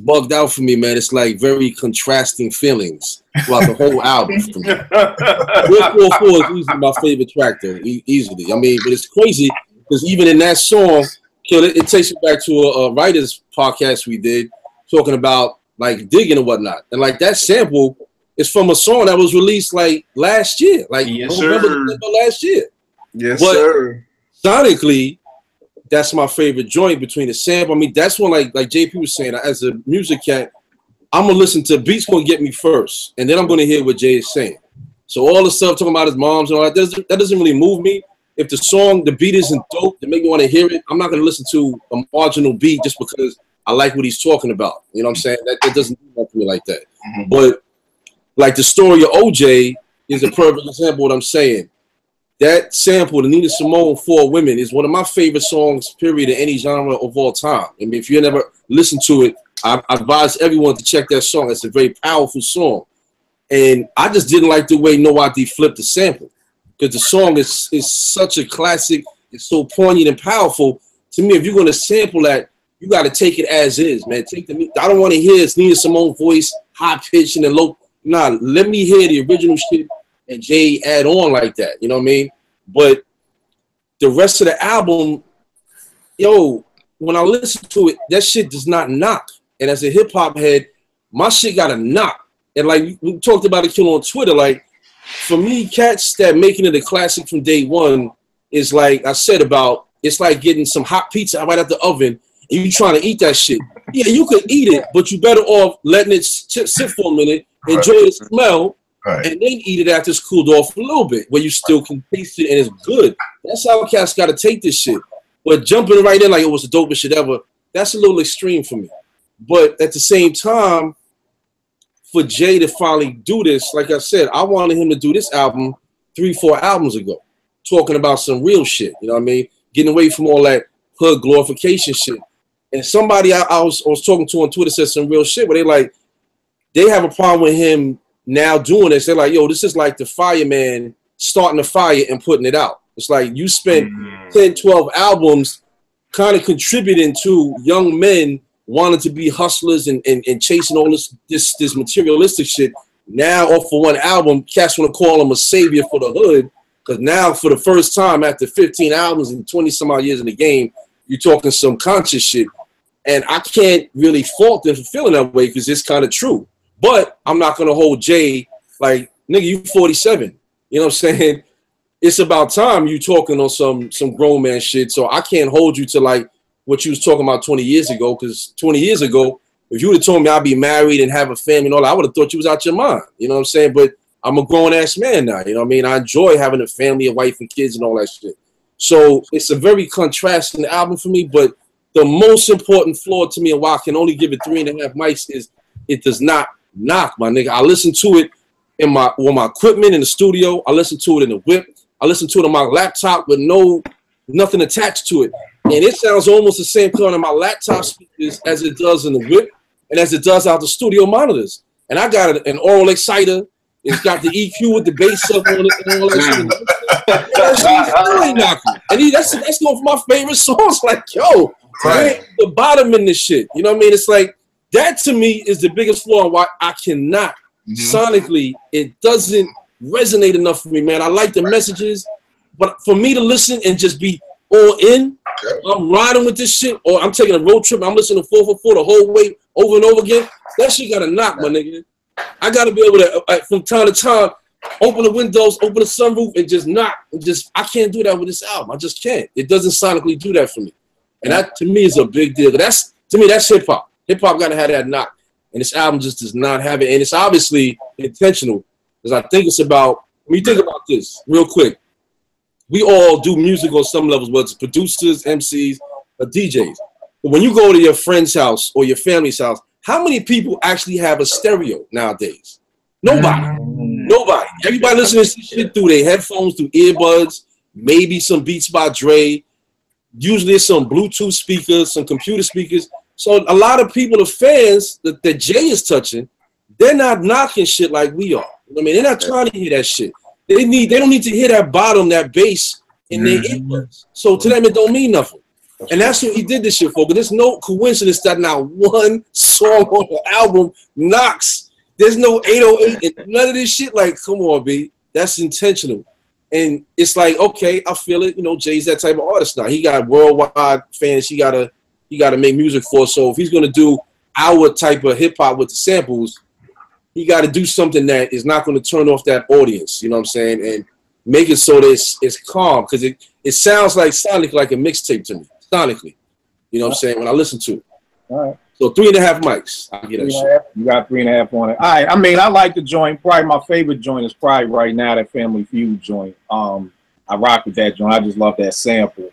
bugged out for me, man. It's like very contrasting feelings throughout the whole album for me. 444 is easily my favorite track, though, easily. I mean, but it's crazy because even in that song, it takes me back to a writer's podcast we did talking about like digging and whatnot. And like that sample is from a song that was released like last year, like November last year. Yes, but sir. Sonically, that's my favorite joint between the sample. I mean, that's when like JP was saying, as a music cat, I'm gonna listen to beats gonna get me first, and then I'm gonna hear what Jay is saying. So all the stuff talking about his moms and all that doesn't really move me. If the beat isn't dope, to make me want to hear it, I'm not gonna listen to a marginal beat just because I like what he's talking about. You know what I'm saying? That doesn't do that for me like that. Mm-hmm. But like the story of OJ is a perfect example of what I'm saying. That sample, the Nina Simone 4 Women, is one of my favorite songs, period, in any genre of all time. I mean, if you never listened to it, I advise everyone to check that song. It's a very powerful song. And I just didn't like the way No ID flipped the sample. Because the song is such a classic. It's so poignant and powerful. To me, if you're going to sample that, you got to take it as is, man. I don't want to hear it's Nina Simone voice, high pitch and low. Nah, let me hear the original shit and Jay add on like that. You know what I mean? But the rest of the album, when I listen to it, that shit does not knock. And as a hip hop head, my shit got to knock. And like we talked about it on Twitter, like for me, cats that making it a classic from day one is like I said about, it's like getting some hot pizza right out the oven and you trying to eat that shit. Yeah, you could eat it, but you better off letting it sit for a minute, enjoy the smell, and then eat it after it's cooled off a little bit, where you still can taste it and it's good. That's how cats got to take this shit. But jumping right in like it was the dopest shit ever, that's a little extreme for me. But at the same time, for Jay to finally do this, like I said, I wanted him to do this album 3-4 albums ago, talking about some real shit. You know what I mean? Getting away from all that hood glorification shit. And somebody I was talking to on Twitter said some real shit where they have a problem with him now doing this. They're like, yo, this is like the fireman starting a fire and putting it out. It's like you spent 10, 12 albums kind of contributing to young men wanting to be hustlers and chasing all this materialistic shit. Now, off for one album, cats want to call him a savior for the hood. Because now, for the first time, after 15 albums and 20 some odd years in the game, you're talking some conscious shit. And I can't really fault them for feeling that way because it's kind of true. But I'm not going to hold Jay like, nigga, you 47. You know what I'm saying? It's about time you talking on some grown man shit. So I can't hold you to like what you was talking about 20 years ago. Because 20 years ago, if you would have told me I'd be married and have a family and all that, I would have thought you was out your mind. You know what I'm saying? But I'm a grown-ass man now. You know what I mean? I enjoy having a family, a wife, and kids and all that shit. So it's a very contrasting album for me. But the most important flaw to me and why I can only give it 3.5 mics is it does not knock, my nigga. I listen to it in my equipment in the studio. I listen to it in the whip. I listen to it on my laptop with nothing attached to it. And it sounds almost the same color on my laptop speakers as it does in the whip and as it does out the studio monitors. And I got an oral exciter. It's got the EQ with the bass up on it and all that shit. That's really knocking. And that's one of my favorite songs. Like, yo, right. The bottom in this shit. You know what I mean? It's like, that to me is the biggest flaw why I cannot sonically, it doesn't resonate enough for me, man. I like the messages, but for me to listen and just be all in, I'm riding with this shit, or I'm taking a road trip, I'm listening to 444 the whole way over and over again, that shit gotta knock, my nigga. I gotta be able to, from time to time, open the windows, open the sunroof, and just knock. I can't do that with this album. I just can't. It doesn't sonically do that for me. And that, to me, is a big deal. To me, that's hip-hop. Hip-hop gotta have that knock. And this album just does not have it. And it's obviously intentional. Because I think it's about, when you think about this, real quick, we all do music on some levels, whether it's producers, MCs, or DJs. But when you go to your friend's house or your family's house, how many people actually have a stereo nowadays? Nobody. Nobody. Everybody listening to this shit through their headphones, through earbuds, maybe some Beats by Dre. Usually it's some Bluetooth speakers, some computer speakers. So a lot of people, the fans that Jay is touching, they're not knocking shit like we are. You know what I mean? They're not trying to hear that shit. They don't need to hear that bottom, that bass in their earbuds. So to them, it don't mean nothing. And that's what he did this shit for. But there's no coincidence that not one song on the album knocks. There's no 808 and none of this shit. Like, come on, B. That's intentional. And it's like, okay, I feel it. You know, Jay's that type of artist now. He got worldwide fans. He gotta make music for. So if he's gonna do our type of hip hop with the samples, he got to do something that is not going to turn off that audience. You know what I'm saying? And make it so that it's calm, because it sounds like sonically like a mixtape to me. Sonically, you know what I'm saying? When I listen to it. All right. So 3.5 mics. I get that shit. You got 3.5 on it. All right. I mean, I like the joint. Probably my favorite joint is probably right now that Family Feud joint. I rock with that joint. I just love that sample.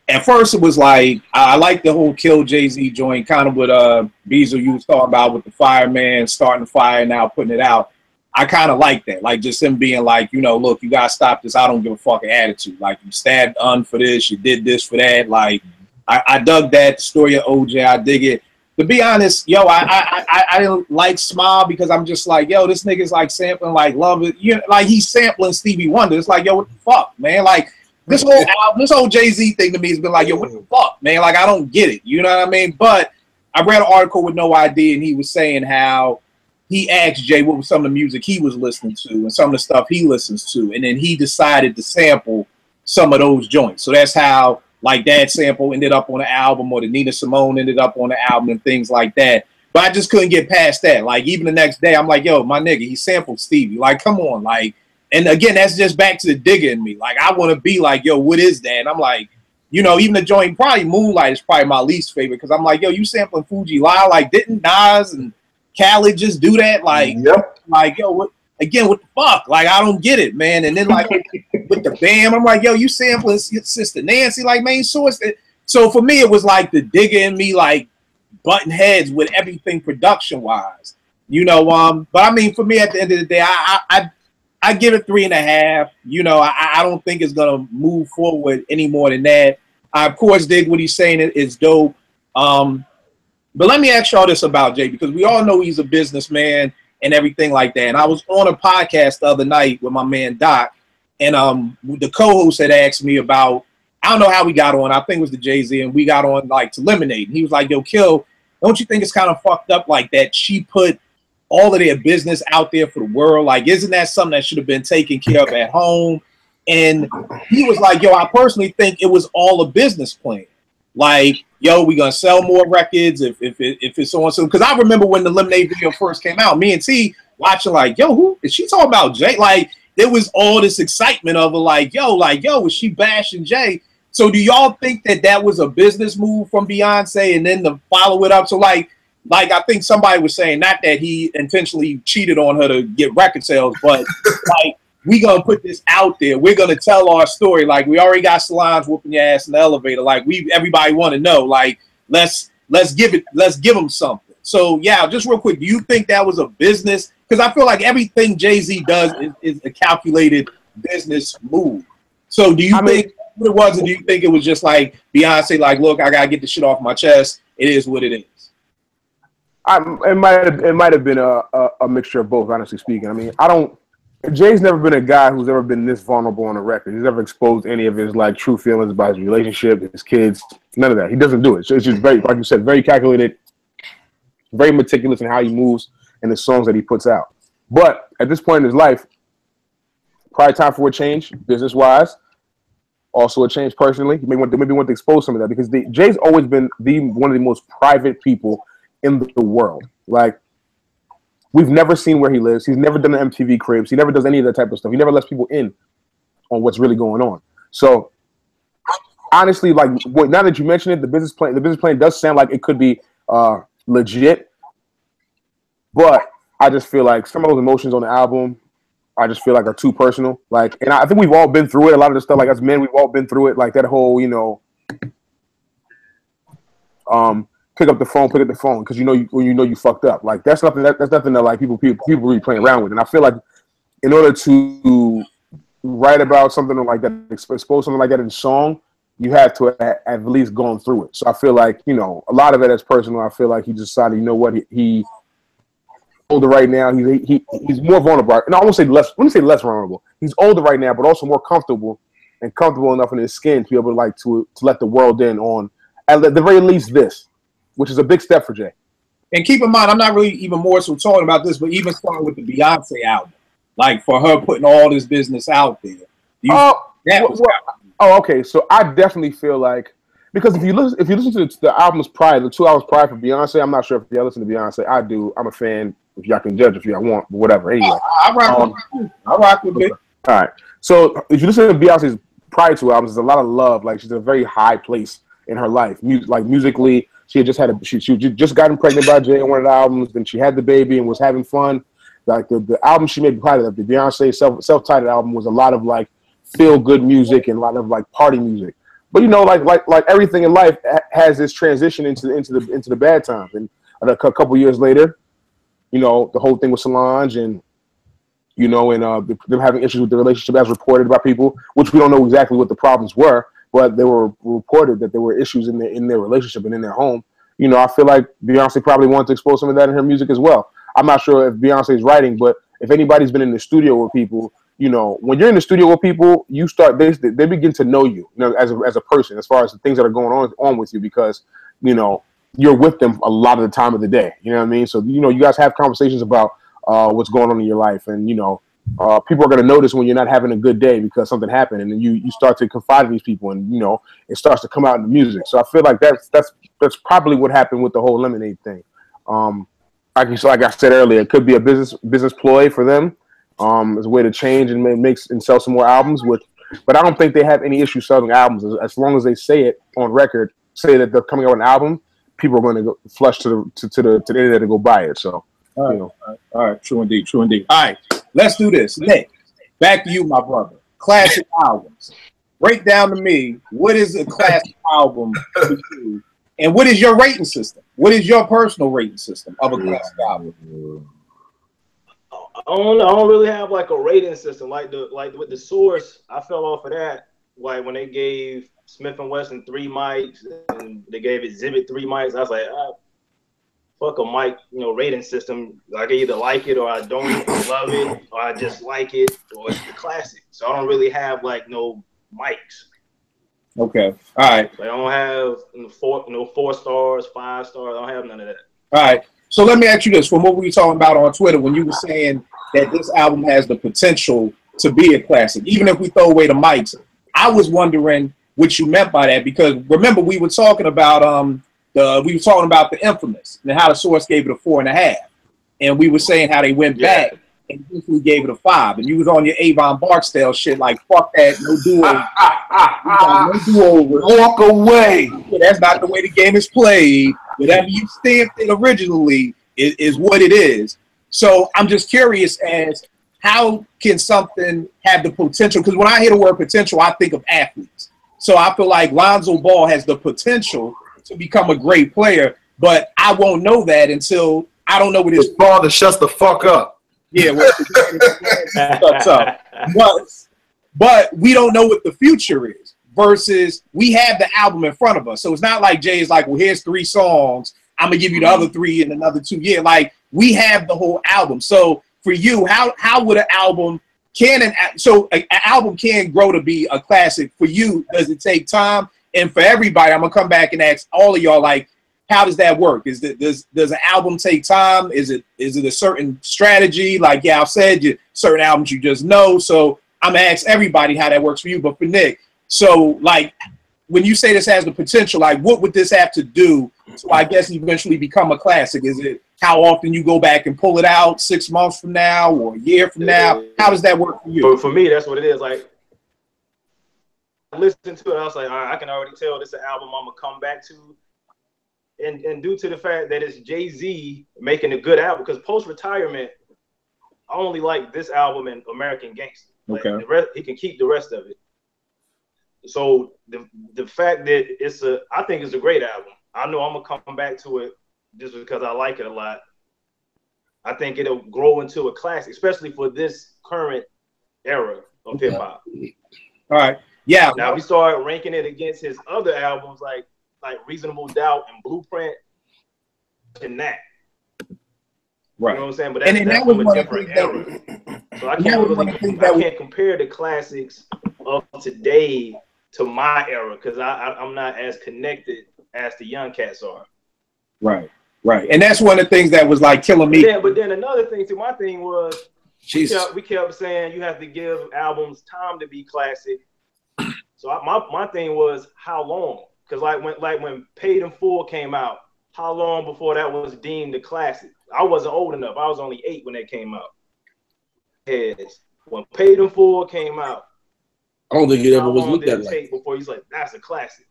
At first, it was like, I like the whole Kill Jay-Z joint, kind of what Beezel you was talking about with the fireman starting the fire and now putting it out. I kind of like that. Like, just him being like, you know, look, you got to stop this. I don't give a fucking attitude. Like, you stabbed for this. You did this for that. Like, I dug that. The story of OJ, I dig it. To be honest, yo, I didn't like Smile because I'm just like, yo, this nigga's like sampling, like, Love It. You know, like, he's sampling Stevie Wonder. It's like, yo, what the fuck, man? Like, this whole album, this whole Jay-Z thing to me has been like, yo, what the fuck, man? Like, I don't get it. You know what I mean? But I read an article with No ID, and he was saying how he asked Jay what was some of the music he was listening to and some of the stuff he listens to, and then he decided to sample some of those joints. So that's how, like, that sample ended up on the album, or the Nina Simone ended up on the album and things like that. But I just couldn't get past that. Like, even the next day, I'm like, yo, my nigga, he sampled Stevie. Like, come on, like. And again, that's just back to the digger in me. Like, I want to be like, yo, what is that? And I'm like, you know, even the joint, probably Moonlight is probably my least favorite, because I'm like, yo, you sampling Fuji Live? Like, didn't Nas and Khaled just do that? Like, like, yo, what the fuck? Like, I don't get it, man. And then, like, with the Bam, I'm like, yo, you sampling Sister Nancy, like, main source. So for me, it was like the digger in me, like, butting heads with everything production-wise. You know, but I mean, for me, at the end of the day, I give it 3.5. You know, I don't think it's gonna move forward any more than that. I of course dig what he's saying. It's dope. But let me ask y'all this about Jay, because we all know he's a businessman and everything like that. And I was on a podcast the other night with my man Doc, and the co-host had asked me about I don't know how we got on. I think it was the Jay-Z, and we got on like to Lemonade. And he was like, yo, Kill, don't you think it's kind of fucked up like that? She put all of their business out there for the world. Like, isn't that something that should have been taken care of at home? And he was like, yo, I personally think it was all a business plan. Like, yo, we gonna sell more records if it's so and so. Because I remember when the Lemonade video first came out, me and T watching like, yo, who is she talking about? Jay? Like, there was all this excitement of her, like, yo, was she bashing Jay? So do y'all think that was a business move from Beyonce, and then to follow it up? So like I think somebody was saying, not that he intentionally cheated on her to get record sales, but like, we gonna put this out there. We're gonna tell our story. Like, we already got Solange whooping your ass in the elevator. Like, everybody want to know. Like, let's give them something. So yeah, just real quick, do you think that was a business? Because I feel like everything Jay-Z does is a calculated business move. So do you think what it was, or do you think it was just like Beyonce, like, look, I gotta get the shit off my chest. It is what it is. It might have been a mixture of both, honestly speaking. I mean, Jay's never been a guy who's ever been this vulnerable on a record. He's never exposed any of his like true feelings about his relationship, his kids, none of that. He doesn't do it. So it's just very, like you said, very calculated, very meticulous in how he moves and the songs that he puts out. But at this point in his life, probably time for a change, business-wise. Also a change personally. He maybe want to expose some of that, because Jay's always been one of the most private people in the world. Like, we've never seen where he lives. He's never done an MTV Cribs. He never does any of that type of stuff. He never lets people in on what's really going on. So honestly, like, now that you mention it, the business plan does sound like it could be legit. But I just feel like some of those emotions on the album, I just feel like are too personal. Like, and I think we've all been through it. A lot of the stuff, like as men, we've all been through it. Like that whole, pick up the phone because you fucked up. Like that's nothing that like people really playing around with. And I feel like in order to write about something like that, expose something like that in song, you have to at least gone through it. So I feel like a lot of it is personal. I feel like he decided, he older right now. He's more vulnerable. No, I won't say less. Let me say less vulnerable. He's older right now, but also more comfortable enough in his skin to be able to let the world in on at the very least this, which is a big step for Jay. And keep in mind, I'm not really even more so talking about this, but even starting with the Beyonce album, like for her putting all this business out there. Okay. So I definitely feel like, because if you listen to the albums prior, the 2 hours prior for Beyonce, I'm not sure if y'all listen to Beyonce. I do. I'm a fan. If y'all can judge if y'all want, but whatever. Anyway, I rock with it. All right. So if you listen to Beyonce's prior 2 albums, there's a lot of love. Like, she's in a very high place in her life. Like musically, she had just she just gotten pregnant by Jay on one of the albums. Then she had the baby and was having fun. Like the album she made prior to that, the Beyonce self-titled album, was a lot of like feel good music and a lot of like party music. But like everything in life has this transition into the bad times. And a couple years later, the whole thing with Solange and them having issues with the relationship, as reported by people, which we don't know exactly what the problems were, but they were reported that there were issues in their relationship and in their home. I feel like Beyonce probably wanted to expose some of that in her music as well. I'm not sure if Beyonce's writing, but if anybody's been in the studio with people, when you're in the studio with people, they begin to know you, as a person, as far as the things that are going on with you, because you're with them a lot of the time of the day. You know what I mean? So you guys have conversations about what's going on in your life, and people are going to notice when you're not having a good day because something happened, and then you start to confide in these people, and it starts to come out in the music. So I feel like that's probably what happened with the whole Lemonade thing. Like I said earlier, it could be a business ploy for them, as a way to change and sell some more albums. But I don't think they have any issue selling albums as long as they say it on record, say that they're coming out with an album. People are going to go flush to the internet to go buy it. So, all right, true indeed. All right, let's do this. Nick, back to you, my brother. Classic albums. Break down to me, what is a classic album for you, and what is your rating system? What is your personal rating system of a classic album? I don't really have like a rating system. Like with The Source, I fell off of that. Like when they gave Smith & Wesson 3 mics and they gave Exhibit 3 mics, I was like, fuck a mic, rating system. Like I either like it or I don't love it, or I just like it, or it's the classic. So I don't really have like no mics. Okay. All right. They don't have 4 stars, 5 stars. I don't have none of that. All right. So let me ask you this: from what we were talking about on Twitter, when you were saying that this album has the potential to be a classic, even if we throw away the mics, I was wondering what you meant by that, because remember we were talking about the Infamous and how the Source gave it a 4.5, and we were saying how they went back and we gave it a 5, and you was on your Avon Barksdale shit like fuck that, no do-over, walk away. That's not the way the game is played. Whatever you stamped it originally is what it is. So I'm just curious as how can something have the potential? Because when I hear the word potential, I think of athletes. So I feel like Lonzo Ball has the potential to become a great player, but I won't know that until I don't know what his father shuts the fuck up. Yeah, shuts up. But we don't know what the future is. Versus we have the album in front of us, so it's not like Jay is like, well, here's 3 songs. I'm gonna give you the other 3 in another 2 years. Like we have the whole album. So for you, how would an album an album can grow to be a classic for you? Does it take time? And for everybody, I'm gonna come back and ask all of y'all, like, how does that work? Does an album take time? Is it a certain strategy? Like, yeah, I've said certain albums you just know. So I'm gonna ask everybody how that works for you. But for Nick, so like when you say this has the potential, like what would this have to do to, I guess, eventually become a classic? Is it how often you go back and pull it out 6 months from now or a year from now? How does that work for you? For me, that's what it is. Like, I listened to it, I was like, all right, I can already tell this is an album I'm gonna come back to. And due to the fact that it's Jay-Z making a good album, because post-retirement, I only like this album and American Gangster. Like, okay. The rest, he can keep the rest of it. So the fact that I think it's a great album. I know I'm gonna come back to it just because I like it a lot. I think it'll grow into a classic, especially for this current era of hip hop. All right. Yeah. Now we start ranking it against his other albums like Reasonable Doubt and Blueprint and that. Right. You know what I'm saying? But that's from a different era. So I can't compare the classics of today to my era because I'm not as connected as the young cats are. Right. Right. And that's one of the things that was like killing me. But then another thing too, my thing was we kept saying you have to give albums time to be classic. So my thing was how long? Because like when Paid in Full came out, how long before that was deemed a classic? I wasn't old enough. I was only 8 when that came out. When Paid in Full came out, I don't think it ever was looked at like before he's like, that's a classic.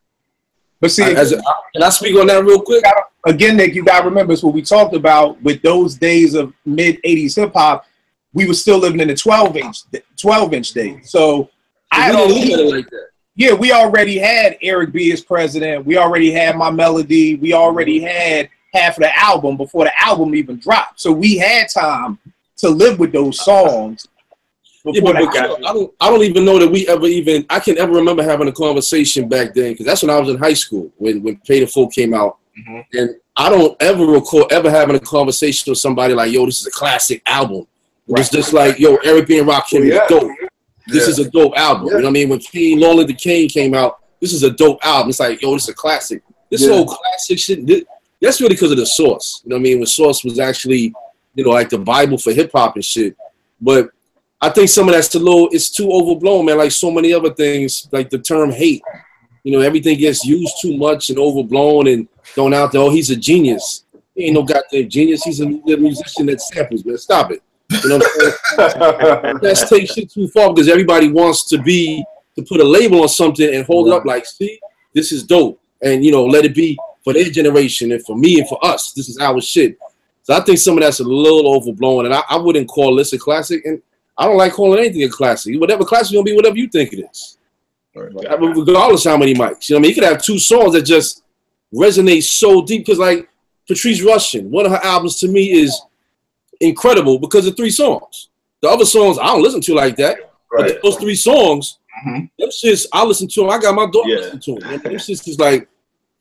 But see, can I speak on that real quick? Again, Nick, you gotta remember, it's what we talked about with those days of mid-80s hip hop. We were still living in the 12-inch days. So I don't look at it like that. Yeah, we already had Eric B as president. We already had My Melody. We already had half of the album before the album even dropped. So we had time to live with those songs. Yeah, but I don't even know that we ever even, I can ever remember having a conversation back then, because that's when I was in high school, when Paid in Full came out. Mm-hmm. And I don't ever recall ever having a conversation with somebody like, yo, this is a classic album. Right. It's just like, yo, Eric B and Rakim is dope. This is a dope album. You know what I mean? When Long Live the King came out, this is a dope album. It's like, yo, this is a classic. This whole classic shit, that's really because of the Source. You know what I mean? When Source was actually, you know, like the Bible for hip hop and shit. But I think some of that's it's too overblown, man. Like so many other things, like the term hate. You know, everything gets used too much and overblown and thrown out there. Oh, he's a genius. He ain't no goddamn genius. He's a musician that samples, man. Stop it. You know what I'm saying? Let's take shit too far because everybody wants to put a label on something and hold it up like, see, this is dope. And, you know, let it be for their generation and for me and for us. This is our shit. So I think some of that's a little overblown. And I wouldn't call this a classic. And I don't like calling anything a classic. Whatever classic is going to be whatever you think it is. Right. Regardless how many mics. You know what I mean? You could have 2 songs that just resonate so deep. Because, like, Patrice Rushen, one of her albums to me is incredible because of 3 songs. The other songs I don't listen to like that. Right. But those 3 songs, them shits I listen to them. I got my daughter listen to them. Them shits is like,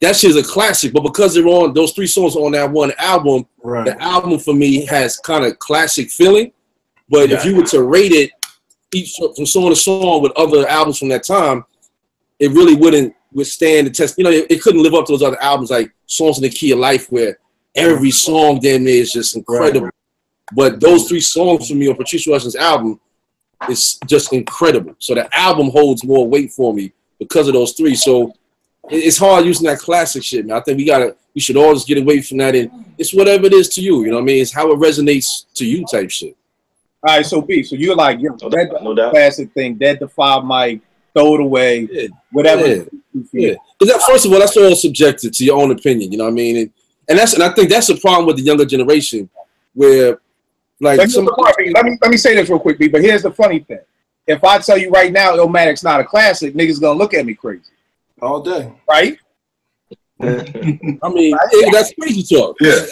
that shit's a classic. But because they're on, those 3 songs on that one album, the album for me has kind of classic feeling. But if you were to rate it each from song to song with other albums from that time, it really wouldn't withstand the test. You know, it couldn't live up to those other albums like Songs in the Key of Life, where every song damn near is just incredible. Right. But those 3 songs for me on Patrice Rushen's album is just incredible. So the album holds more weight for me because of those 3. So it's hard using that classic shit, man. I think we should all just get away from that, and it's whatever it is to you. You know what I mean? It's how it resonates to you type shit. All right, so B, so you're like, no doubt. Classic thing, Dead to Five Mike, throw it away, whatever. Yeah. Because first of all, that's all subjective to your own opinion. You know what I mean? And I think that's the problem with the younger generation, where like let me say this real quick, B. But here's the funny thing: if I tell you right now, Illmatic's not a classic, niggas gonna look at me crazy all day, right? I mean, that's crazy talk. Yeah,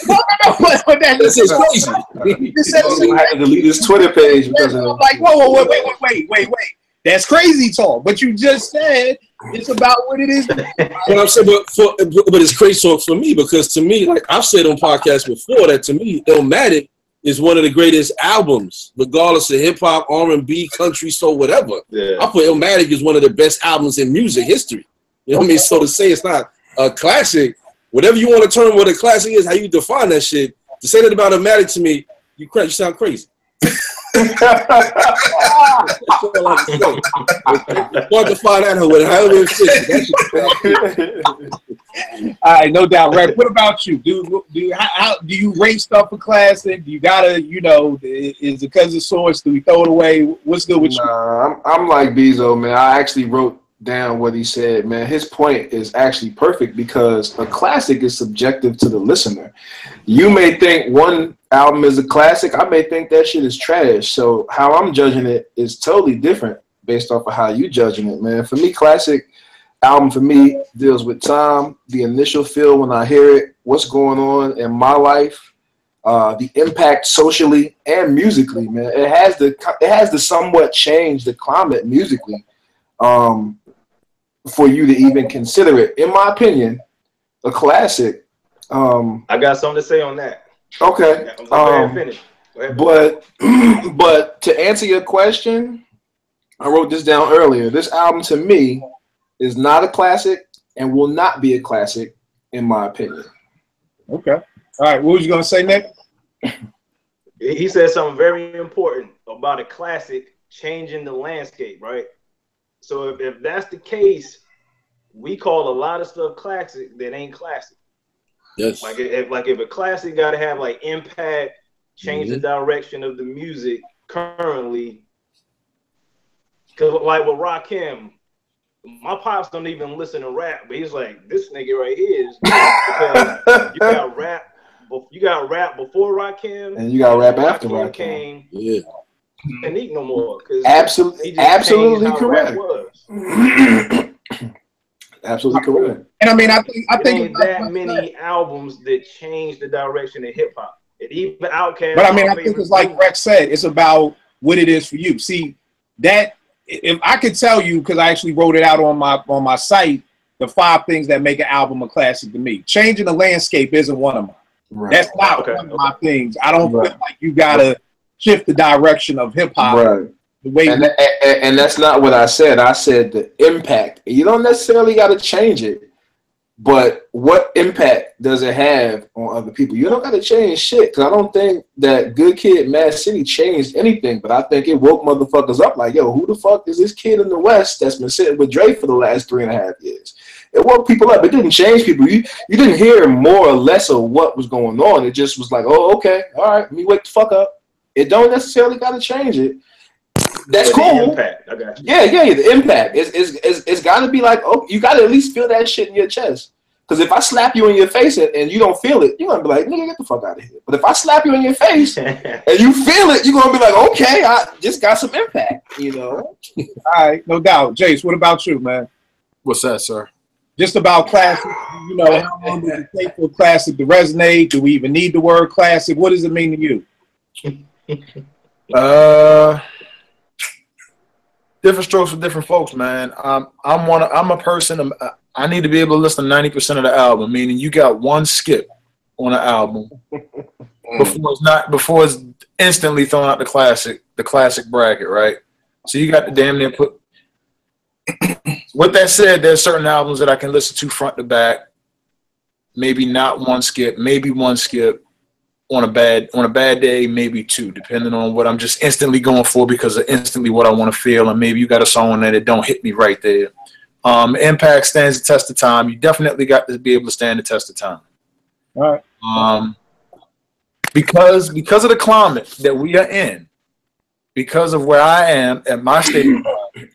this is crazy. I had to delete his Twitter page because of like, whoa, wait. That's crazy talk. But you just said it's about what it is. But I'm saying, but it's crazy talk for me, because to me, like I've said on podcasts before, that to me, Illmatic is one of the greatest albums, regardless of hip hop, R&B, country, soul, whatever. Yeah. I put Illmatic as one of the best albums in music history. You know what I mean? So to say it's not a classic, whatever you want to term what a classic is, how you define that shit, to say that about Illmatic to me, you sound crazy. That's all I can say. Hard to find out however all right, no doubt, Red. What about you? Do you rate stuff for classic? Do you gotta, you know, is it because of source? Do we throw it away? What's good with you? I'm like Bezo, man. I actually wrote down what he said, man. His point is actually perfect, because a classic is subjective to the listener. You may think one album is a classic, I may think that shit is trash. So how I'm judging it is totally different based off of how you judging it, man. For me, classic album for me deals with time, the initial feel when I hear it, what's going on in my life, the impact socially and musically, man. It has to somewhat change the climate musically for you to even consider it. In my opinion, a classic. I got something to say on that. Okay. But to answer your question, I wrote this down earlier. This album to me is not a classic and will not be a classic, in my opinion. Okay. All right. What was you gonna say, Nick? He said something very important about a classic changing the landscape, right? So if that's the case, we call a lot of stuff classic that ain't classic. Yes. Like if a classic got to have like impact, change the direction of the music currently. Cause like with Rakim, my pops don't even listen to rap, but he's like, this nigga right here is because you got rap before Rakim, and you got rap after Rakim came. Yeah. And eat no more. Absolutely correct. Absolutely correct. And I mean, I think ain't that many albums that change the direction of hip hop. It even Outkast. But I mean, I think it's like Rex said, it's about what it is for you. See, that if I could tell you, because I actually wrote it out on my site, the 5 things that make an album a classic to me. Changing the landscape isn't one of them. Right. That's not one of my things. I don't feel like you gotta shift the direction of hip hop. Right. The way and that's not what I said. I said the impact. You don't necessarily got to change it, but what impact does it have on other people? You don't got to change shit, because I don't think that Good Kid, Mad City changed anything, but I think it woke motherfuckers up like, yo, who the fuck is this kid in the West that's been sitting with Dre for the last 3.5 years? It woke people up. It didn't change people. You didn't hear more or less of what was going on. It just was like, oh, okay, all right, let me wake the fuck up. It don't necessarily got to change it. That's cool. Impact. I got you. Yeah, the impact. It's got to be like, oh, you got to at least feel that shit in your chest. Because if I slap you in your face and you don't feel it, you're going to be like, nigga, get the fuck out of here. But if I slap you in your face and you feel it, you're going to be like, okay, I just got some impact, you know? All right, no doubt. Jace, what about you, man? What's that, sir? Just about classic, you know, how long does it take for classic to resonate? Do we even need the word classic? What does it mean to you? Different strokes for different folks, man. I'm a person. I need to be able to listen to 90% of the album. Meaning, you got one skip on an album before it's instantly thrown out the classic bracket, right? So you got to damn near put. With that said, there's certain albums that I can listen to front to back. Maybe not one skip, maybe one skip. On a bad day, maybe two, depending on what I'm just instantly going for because of instantly what I want to feel. And maybe you got a song that it don't hit me right there. Impact stands the test of time. You definitely got to be able to stand the test of time. All right. Because of the climate that we are in, because of where I am at my stage of life,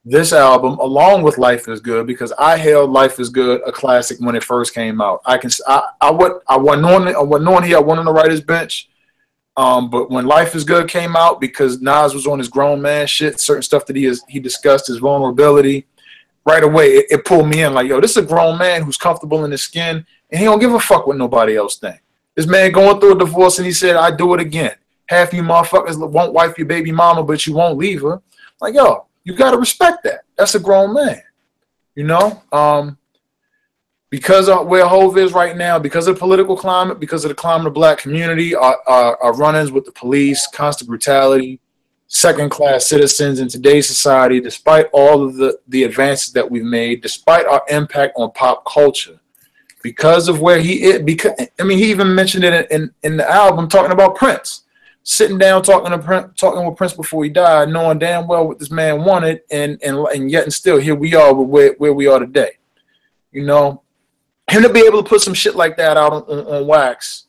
this album, along with Life is Good, because I held Life is Good a classic when it first came out. I wasn't on here. I wasn't on the writer's bench. But when Life is Good came out, because Nas was on his grown man shit, certain stuff that he discussed, his vulnerability, right away it pulled me in. Like, yo, this is a grown man who's comfortable in his skin, and he don't give a fuck what nobody else think. This man going through a divorce, and he said, "I do it again. Half you motherfuckers won't wife your baby mama, but you won't leave her." Like, yo. You got to respect that. That's a grown man, you know? Because of where Hov is right now, because of the political climate, because of the climate of the black community, our run-ins with the police, constant brutality, second-class citizens in today's society, despite all of the advances that we've made, despite our impact on pop culture, because of where he is, he even mentioned it in the album talking about Prince. Sitting down talking with Prince before he died, knowing damn well what this man wanted, and yet and still here we are where we are today. You know, him to be able to put some shit like that out on wax,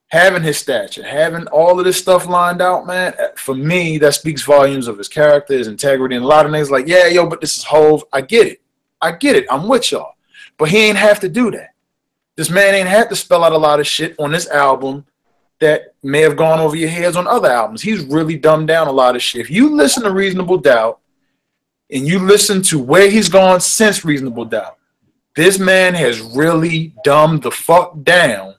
having his stature, having all of this stuff lined out, man, for me, that speaks volumes of his character, his integrity, and a lot of niggas like, yeah, yo, but this is Hov. I get it. I'm with y'all. But he ain't have to do that. This man ain't had to spell out a lot of shit on this album that may have gone over your heads on other albums. He's really dumbed down a lot of shit. If you listen to Reasonable Doubt and you listen to where he's gone since Reasonable Doubt, this man has really dumbed the fuck down.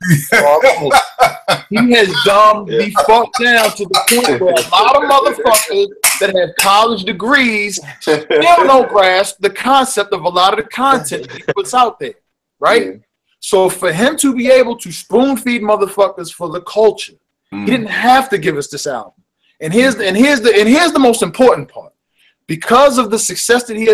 He has dumbed the fuck down to the point where a lot of motherfuckers that have college degrees still don't grasp the concept of a lot of the content that he puts out there, right? Yeah. So for him to be able to spoon feed motherfuckers for the culture, he didn't have to give us this album. And here's the most important part. Because of the success that he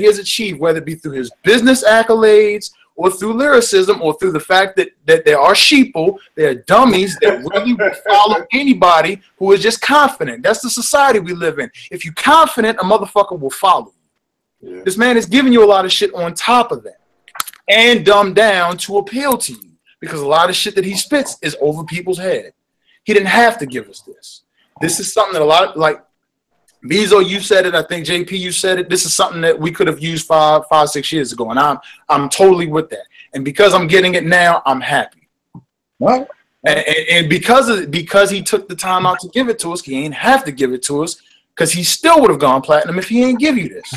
has achieved, whether it be through his business accolades or through lyricism or through the fact that there are sheeple, there are dummies that really will follow anybody who is just confident. That's the society we live in. If you're confident, a motherfucker will follow you. Yeah. This man is giving you a lot of shit on top of that. And dumbed down to appeal to you, because a lot of shit that he spits is over people's head. He didn't have to give us this. This is something that a lot of, like, Bezo, you said it. I think JP, you said it. This is something that we could have used 5-6 years ago, and I'm totally with that. And because I'm getting it now, I'm happy. What? And because he took the time out to give it to us, he ain't have to give it to us. Because he still would have gone platinum if he ain't give you this.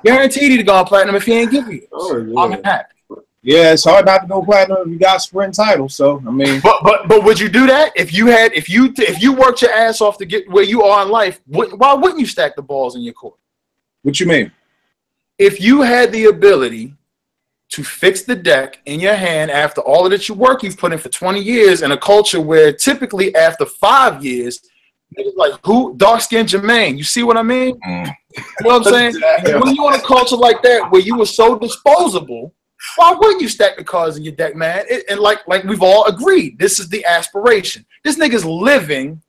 Guaranteed he'd have gone platinum if he ain't give you this. Oh, yeah. I'm happy. Yeah, it's hard not to go platinum if you got sprint titles. So I mean, but would you do that if you worked your ass off to get where you are in life? Why wouldn't you stack the balls in your court? What you mean? If you had the ability to fix the deck in your hand after all of that work you've put in for 20 years in a culture where typically after 5 years. Like who? Dark-skinned Jermaine. You see what I mean? You know what I'm saying? When you're in a culture like that where you were so disposable, why wouldn't you stack the cards in your deck, man? And like we've all agreed, this is the aspiration. This nigga's living.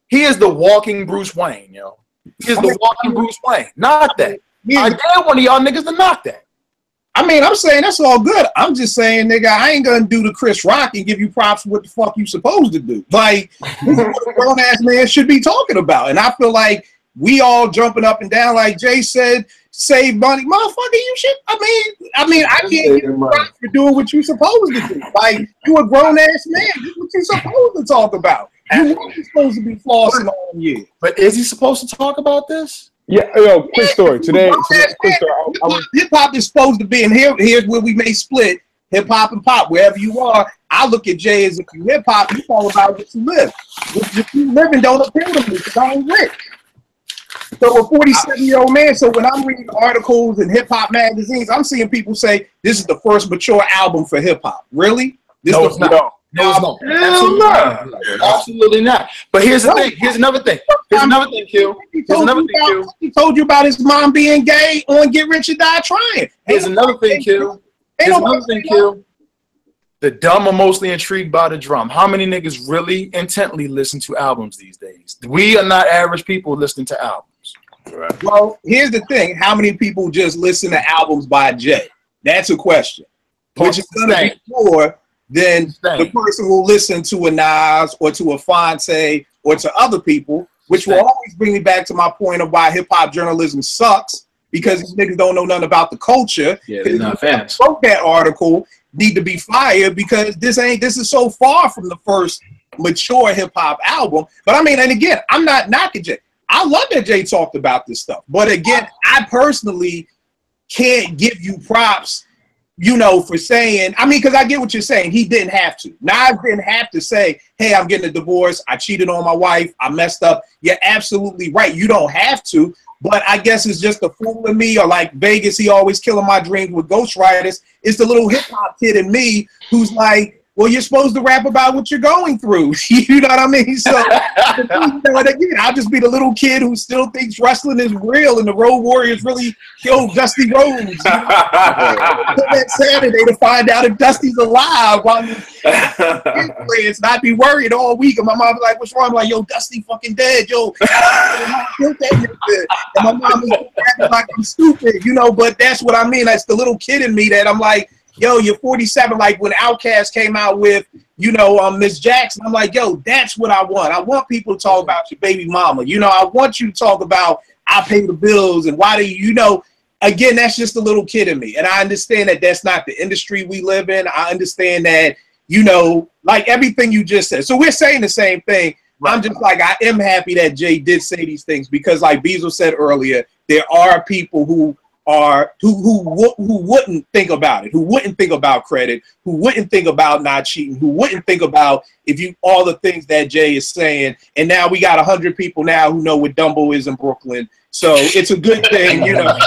He is the walking Bruce Wayne, yo. He is the walking Bruce Wayne. Knock that. I dare one of y'all niggas to knock that. I mean, I'm saying that's all good. I'm just saying, nigga, I ain't gonna do the Chris Rock and give you props for what the fuck you supposed to do. Like, this is what a grown-ass man should be talking about. And I feel like we all jumping up and down, like Jay said, save money. Motherfucker, you should, I mean, I can't give you props for doing what you supposed to do. Like, you a grown-ass man. This is what you supposed to talk about. You weren't supposed to be flossing all year. But is he supposed to talk about this? Yeah, yo, quick story. Today, quick story. Hip hop is supposed to be, and here's where we may split hip hop and pop. Wherever you are, I look at Jay as if you hip hop, you all about what you live. What you living don't appeal to me because I ain't rich. So a 47-year-old man. So when I'm reading articles in hip hop magazines, I'm seeing people say this is the first mature album for hip hop. Really? No, it's not. No, it's not. Absolutely not. Absolutely not. But here's the thing. Here's another thing. Here's another thing, Q. Here's another thing, Q. He told you about his mom being gay on Get Rich or Die Trying. Here's another thing, Q. Here's another thing, Q. The dumb are mostly intrigued by the drum. How many niggas really intently listen to albums these days? We are not average people listening to albums. Right. Well, here's the thing. How many people just listen to albums by Jay? That's a question. Which is going to be more than the person who listen to a Nas or to a Fonte or to other people, which will always bring me back to my point of why hip-hop journalism sucks, because these niggas don't know nothing about the culture. Yeah, they're not fans. Wrote that article need to be fired because this is so far from the first mature hip-hop album. But I mean, and again, I'm not knocking Jay. I love that Jay talked about this stuff. But again, I personally can't give you props, you know, for saying, I mean, because I get what you're saying. He didn't have to. Nas didn't have to say, hey, I'm getting a divorce. I cheated on my wife. I messed up. You're absolutely right. You don't have to. But I guess it's just the fool in me, or like Vegas, he always killing my dreams with ghostwriters. It's the little hip hop kid in me who's like, well, you're supposed to rap about what you're going through. You know what I mean? So, you know, and again, I'll just be the little kid who still thinks wrestling is real and the Road Warriors really killed Dusty Rhodes. You know? That Saturday to find out if Dusty's alive while it's not be worried all week. And my mom was like, what's wrong? I'm like, yo, Dusty fucking dead. Yo, killed that nigga. And my mom was like, I'm stupid, you know, but that's what I mean. That's the little kid in me that I'm like, yo, you're 47. Like when Outkast came out with, you know, Miss Jackson, I'm like, yo, that's what I want. I want people to talk about your baby mama. You know, I want you to talk about I pay the bills and why do you know, again, that's just a little kid in me. And I understand that that's not the industry we live in. I understand that, you know, like everything you just said. So we're saying the same thing. Right. I'm just like, I am happy that Jay did say these things because like Bezo said earlier, there are people who wouldn't think about it, who wouldn't think about credit, who wouldn't think about not cheating, who wouldn't think about all the things that Jay is saying. And now we got 100 people now who know what Dumbo is in Brooklyn. So it's a good thing, you know.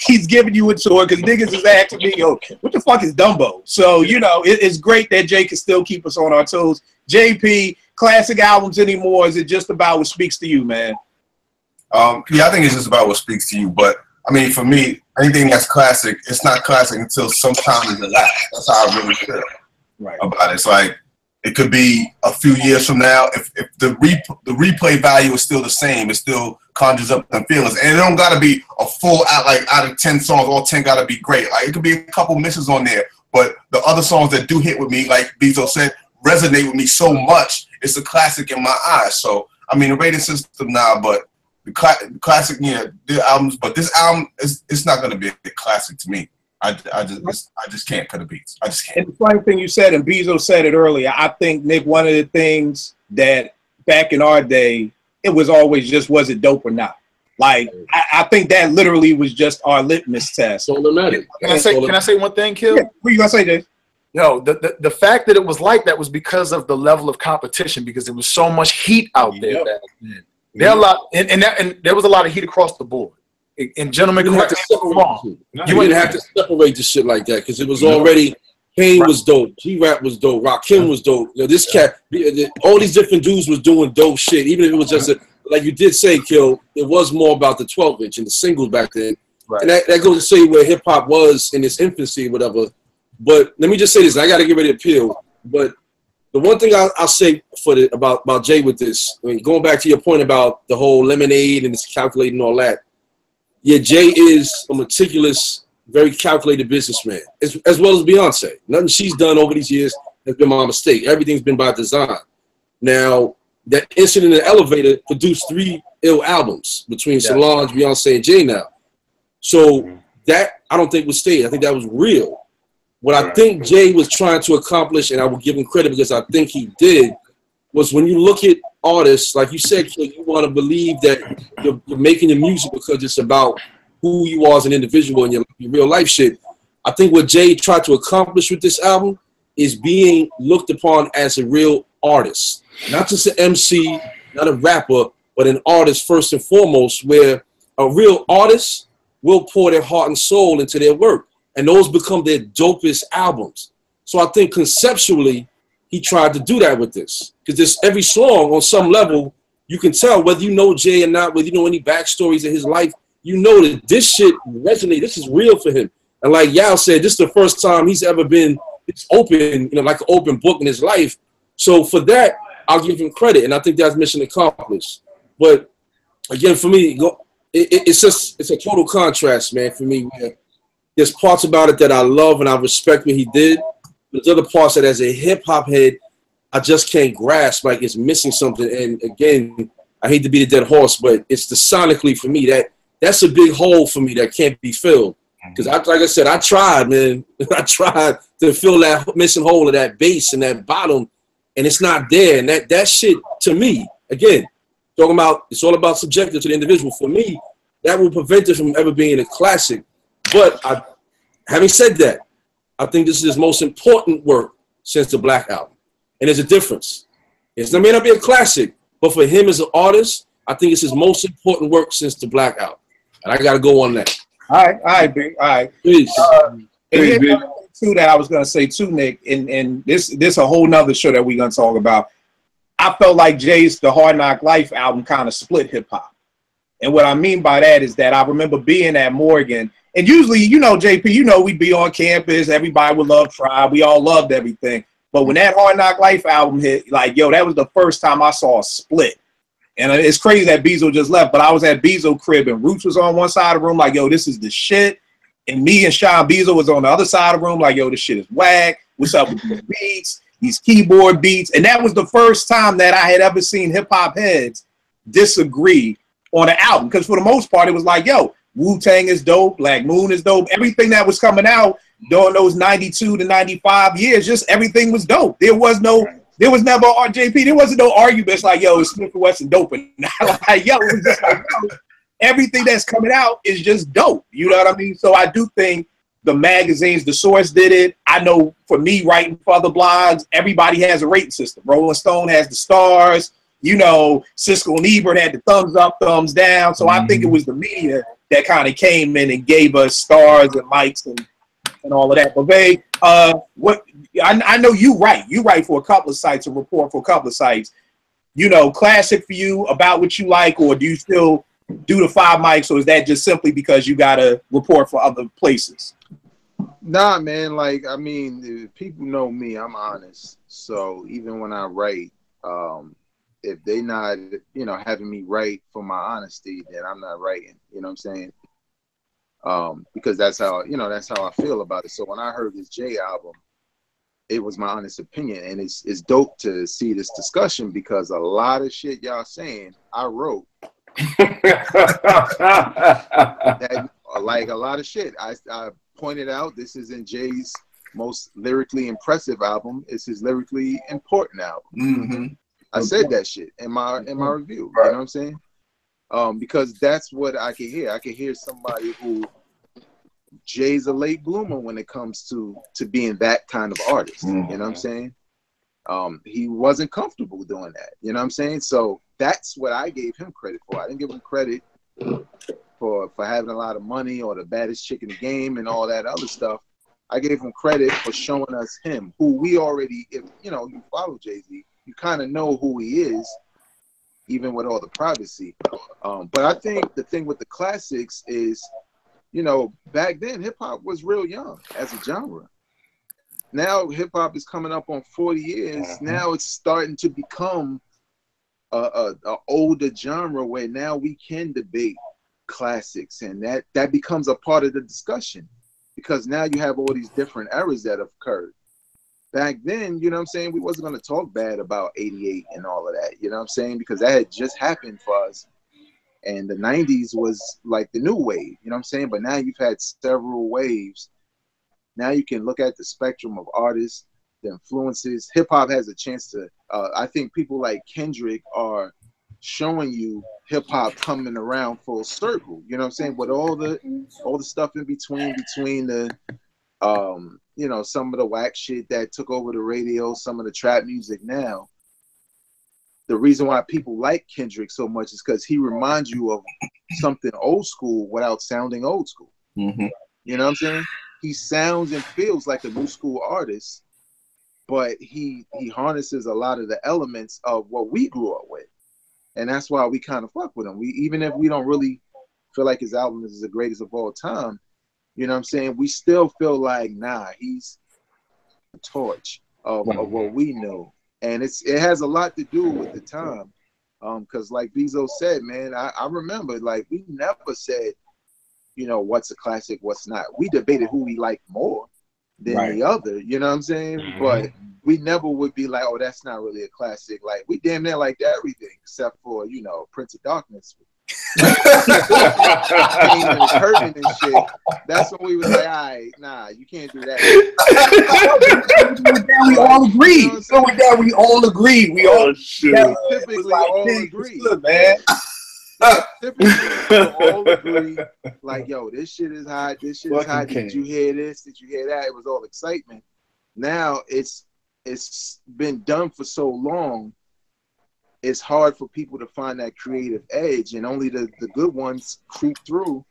He's giving you a tour because niggas is asking me, yo, what the fuck is Dumbo? So, you know, it's great that Jay can still keep us on our toes. JP, classic albums anymore? Is it just about what speaks to you, man? Yeah, I think it's just about what speaks to you, but I mean, for me, anything that's classic, it's not classic until sometime in the last. That's how I really feel about it. It's like it could be a few years from now. If the replay value is still the same, it still conjures up them feelings. And it don't got to be a full out of 10 songs, all 10 got to be great. Like it could be a couple misses on there, but the other songs that do hit with me, like Bezo said, resonate with me so much. It's a classic in my eyes. So I mean, the rating system now, but the classic, yeah, the albums, but this album it's not gonna be a classic to me. I just can't cut the beats. I just can't. And the funny thing you said, and Bezo said it earlier, I think, Nick, one of the things that back in our day, it was always just, was it dope or not? Like, I think that literally was just our litmus test. Can I say one thing, Kill? Yeah, what you gonna say, Dave? No, the fact that it was like that was because of the level of competition, because there was so much heat out there back then. There are a lot, and there was a lot of heat across the board. And gentlemen, you didn't have to separate the shit like that because it was already. Kane was dope. G-Rap was dope. Rakim was dope. You know, this cat, all these different dudes was doing dope shit. Even if it was just like you did say, Kill, it was more about the 12-inch and the singles back then. Right. And that goes to say where hip hop was in its infancy, whatever. But let me just say this: I got to get ready to appeal. But the one thing I'll say about Jay with this, I mean, going back to your point about the whole lemonade and it's calculating all that. Yeah, Jay is a meticulous, very calculated businessman, as well as Beyonce. Nothing she's done over these years has been my mistake. Everything's been by design. Now, that incident in the elevator produced 3 ill albums between Solange, Beyonce, and Jay now. So that, I don't think was staged. I think that was real. What I think Jay was trying to accomplish, and I will give him credit because I think he did, was when you look at artists, like you said, you want to believe that you're making your music because it's about who you are as an individual and your real life shit. I think what Jay tried to accomplish with this album is being looked upon as a real artist. Not just an MC, not a rapper, but an artist first and foremost, where a real artist will pour their heart and soul into their work. And those become their dopest albums. So I think conceptually, he tried to do that with this. Because this every song on some level, you can tell whether you know Jay or not, whether you know any backstories of his life, you know that this shit resonates. This is real for him. And like Yao said, this is the first time he's ever been open, like an open book in his life. So for that, I'll give him credit. And I think that's mission accomplished. But again, for me, it's a total contrast, man, for me. There's parts about it that I love and I respect what he did. There's other parts that as a hip-hop head, I just can't grasp, like it's missing something. And again, I hate to be the dead horse, but it's the sonically for me, that's a big hole for me that can't be filled. Because like I said, I tried, man. I tried to fill that missing hole of that bass and that bottom, and it's not there. And that shit, to me, again, talking about, it's all about subjective to the individual. For me, that will prevent it from ever being a classic. But having said that, I think this is his most important work since the Black Album. And there's a difference. It may not be a classic, but for him as an artist, I think it's his most important work since the Black Album. And I got to go on that. All right, big. All right. Please. Too, that I was going to say too, Nick, and this a whole nother show that we're going to talk about. I felt like Jay's The Hard Knock Life album kind of split hip hop. And what I mean by that is that I remember being at Morgan, and usually, JP, we'd be on campus, everybody would love Tribe, we all loved everything. But when that Hard Knock Life album hit, like, yo, that was the first time I saw a split. And it's crazy that Bezo just left, but I was at Bezo crib and Roots was on one side of the room like, yo, this is the shit. And me and Sean Bezo was on the other side of the room like, yo, this shit is whack. What's up with these beats, these keyboard beats? And that was the first time that I had ever seen hip-hop heads disagree on an album. Because for the most part, it was like, yo, Wu-Tang is dope, Black Moon is dope. Everything that was coming out during those 92 to 95 years, just everything was dope. There was never RJP. There wasn't no arguments like, yo, is Smith & Wesson dope? And like, yo, it was just like, yo, everything that's coming out is just dope. You know what I mean? So I do think the magazines, The Source did it. I know for me writing for other blogs, everybody has a rating system. Rolling Stone has the stars. Siskel and Ebert had the thumbs up, thumbs down. So I think it was the media that kind of came in and gave us stars and mics and all of that. But Vay, I know you write for a couple of sites and report for a couple of sites. Classic for you, about what you like, or do you still do the 5 mics, or is that just simply because you got to report for other places? Nah, man. Like, I mean, people know me. I'm honest. So even when I write, if they not, having me write for my honesty, then I'm not writing. You know what I'm saying? Because that's how I feel about it. So when I heard this Jay album, it was my honest opinion, and it's dope to see this discussion because a lot of shit y'all saying I wrote. Like a lot of shit I pointed out. This isn't Jay's most lyrically impressive album. It's his lyrically important album. Mm-hmm. I said that shit in my review. You know what I'm saying? Because that's what I can hear. I can hear somebody who Jay's a late bloomer when it comes to being that kind of artist. You know what I'm saying? He wasn't comfortable doing that. You know what I'm saying? So that's what I gave him credit for. I didn't give him credit for having a lot of money or the baddest chick in the game and all that other stuff. I gave him credit for showing us him, who we already, if you follow Jay-Z, you kind of know who he is, even with all the privacy. But I think the thing with the classics is, back then hip hop was real young as a genre. Now hip hop is coming up on 40 years. Now it's starting to become a older genre where now we can debate classics, and that becomes a part of the discussion because now you have all these different eras that have occurred. Back then, you know what I'm saying, we wasn't going to talk bad about 88 and all of that, you know what I'm saying, because that had just happened for us. And the 90s was like the new wave, you know what I'm saying? But now you've had several waves. Now you can look at the spectrum of artists, the influences. Hip-hop has a chance to, I think people like Kendrick are showing you hip-hop coming around full circle, you know what I'm saying? With all the stuff in between the, some of the whack shit that took over the radio, some of the trap music now. The reason why people like Kendrick so much is because he reminds you of something old school without sounding old school. Mm-hmm. You know what I'm saying? He sounds and feels like a new school artist, but he harnesses a lot of the elements of what we grew up with, and that's why we kind of fuck with him. We, even if we don't really feel like his album is the greatest of all time, you know what I'm saying, we still feel like, nah, he's the torch of what we know. And it has a lot to do with the time, because like Bezo said, man, I remember, like, we never said, you know, what's a classic, what's not. We debated who we liked more than the other, you know what I'm saying? But we never would be like, oh, that's not really a classic. Like, we damn near liked everything except for, you know, Prince of Darkness. Curtain and shit. That's when we was like, all right, nah, you can't do that. We all agree. You know with that, we all agree. We all typically like, all agree, good, man. Typically, we all agree. Like, yo, this shit is hot. This shit is hot. Did you hear this? Did you hear that? It was all excitement. Now it's been done for so long. It's hard for people to find that creative edge, and only the good ones creep through.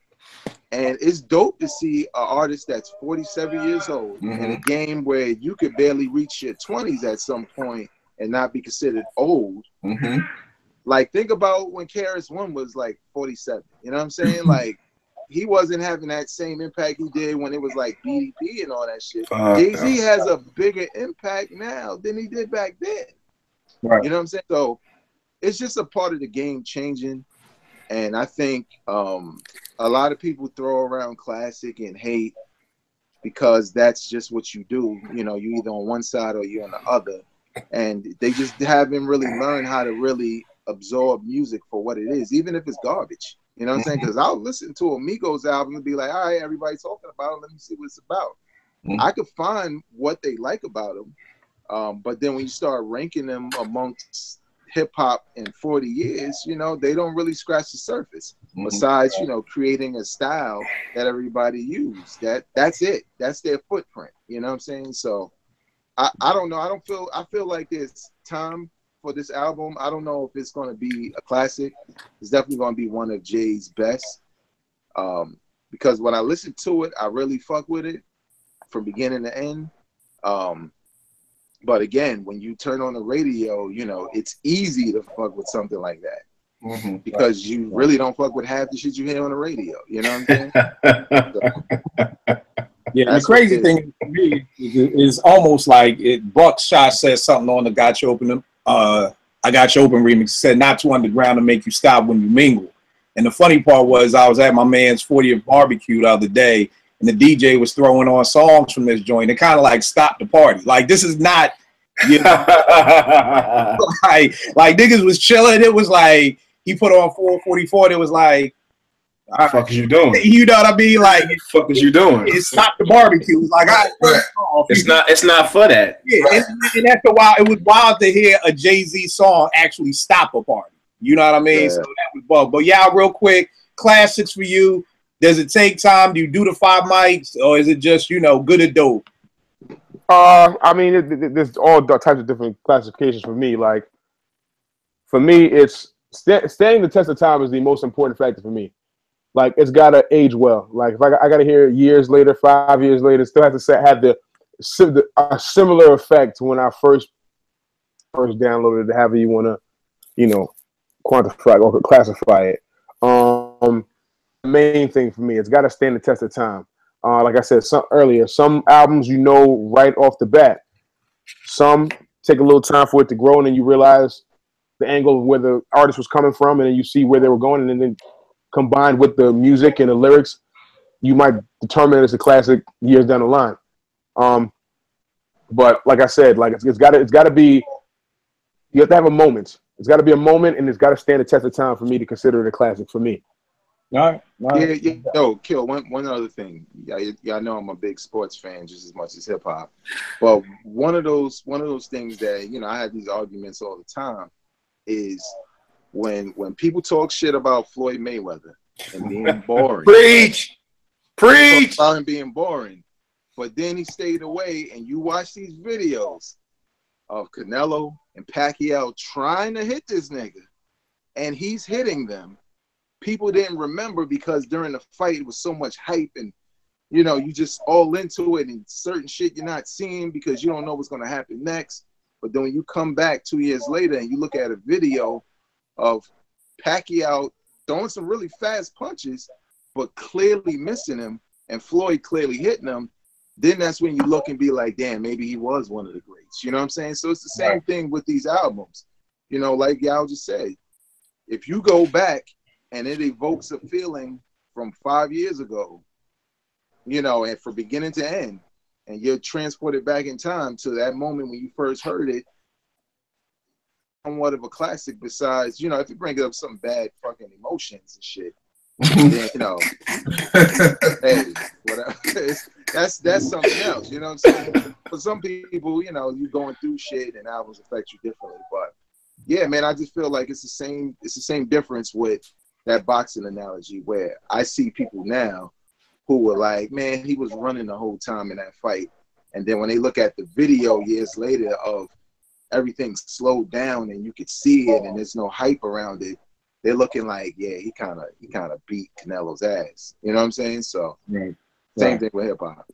And it's dope to see an artist that's 47 years old in a game where you could barely reach your 20s at some point and not be considered old. Like, think about when KRS-One was like 47. You know what I'm saying? Like, he wasn't having that same impact he did when it was like BDP and all that shit. Jay-Z has a bigger impact now than he did back then. Right. You know what I'm saying? So it's just a part of the game changing. And I think a lot of people throw around classic and hate because that's just what you do. You know, you either on one side or you're on the other. And they just haven't really learned how to really absorb music for what it is, even if it's garbage. You know what I'm saying? Because I'll listen to a Migos album and be like, all right, everybody's talking about it. Let me see what it's about. I could find what they like about them. But then when you start ranking them amongst hip hop in 40 years, you know, they don't really scratch the surface. Besides, you know, creating a style that everybody used. That's it. That's their footprint. You know what I'm saying? So I don't know. I feel like there's time for this album. I don't know if it's going to be a classic. It's definitely going to be one of Jay's best. Because when I listen to it, I really fuck with it from beginning to end. But again, when you turn on the radio, you know, it's easy to fuck with something like that. Because you really don't fuck with half the shit you hear on the radio. You know what I'm saying? Yeah, the crazy thing to me is almost like Buckshot said something on the Got You Open I Got You Open remix. Said not too underground to make you stop when you mingle. And the funny part was I was at my man's 40th barbecue the other day, and the DJ was throwing on songs from this joint. It kind of like stopped the party. Like, this is not, you know, like niggas was chilling. It was like he put on 444. And it was like, what the fuck is you doing? You know what I mean? Like, what the fuck is you doing? It stopped the barbecue. It was like, it's not for that. Yeah, and that's the wild. It was wild to hear a Jay-Z song actually stop a party. You know what I mean? Yeah. So that was bug. But yeah, real quick, classics for you. Does it take time? Do you do the 5 mics, or is it just, you know, good or dope? I mean, there's all types of different classifications for me. Like, for me, it's staying the test of time is the most important factor for me. Like, it's gotta age well. Like, if I gotta hear it years later, 5 years later, still have to have a similar effect to when I first downloaded it, however you wanna, you know, quantify or classify it. Main thing for me, it's got to stand the test of time. Like I said earlier, some albums you know right off the bat. Some take a little time for it to grow, and then you realize the angle of where the artist was coming from, and then you see where they were going, and then combined with the music and the lyrics, you might determine it's a classic years down the line. But like I said, like it's got to be. You have to have a moment. It's got to be a moment, and it's got to stand the test of time for me to consider it a classic for me. All right. Yeah. Yo, Kill, one other thing. Y'all know I'm a big sports fan just as much as hip hop. But one of those things that, you know, I have these arguments all the time is when people talk shit about Floyd Mayweather and being boring. Preach about him being boring. But then he stayed away, and you watch these videos of Canelo and Pacquiao trying to hit this nigga, and he's hitting them. People didn't remember because during the fight it was so much hype and you know, you just all into it, and certain shit you're not seeing because you don't know what's gonna happen next. But then when you come back 2 years later and you look at a video of Pacquiao throwing some really fast punches, but clearly missing him, and Floyd clearly hitting him, then that's when you look and be like, damn, maybe he was one of the greats. You know what I'm saying? So it's the same thing with these albums. You know, like y'all just said, if you go back and it evokes a feeling from 5 years ago, you know, and from beginning to end, and you're transported back in time to that moment when you first heard it, somewhat of a classic besides, you know, if you bring up some bad fucking emotions and shit, then, you know, hey, whatever. That's something else, you know what I'm saying? For some people, you know, you going through shit and albums affect you differently. But yeah, man, I just feel like it's the same difference with that boxing analogy where I see people now who were like, man, he was running the whole time in that fight. And then when they look at the video years later of everything slowed down and you could see it and there's no hype around it, they're looking like, yeah, he kind of beat Canelo's ass. You know what I'm saying? So same thing with hip hop.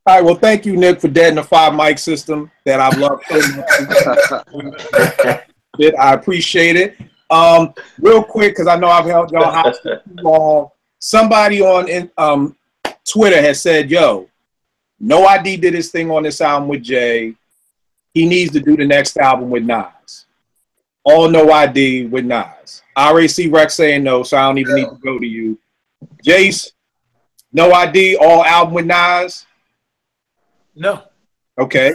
All right, well, thank you, Nick, for deading the 5-mic system that I've loved so much. I appreciate it. Real quick, because I know I've held y'all hostage too long. Somebody on Twitter has said, yo, No ID did his thing on this album with Jay. He needs to do the next album with Nas. All No ID with Nas. I already see Rex saying no, so I don't even need to go to you. Jace, No ID, all album with Nas? No. Okay.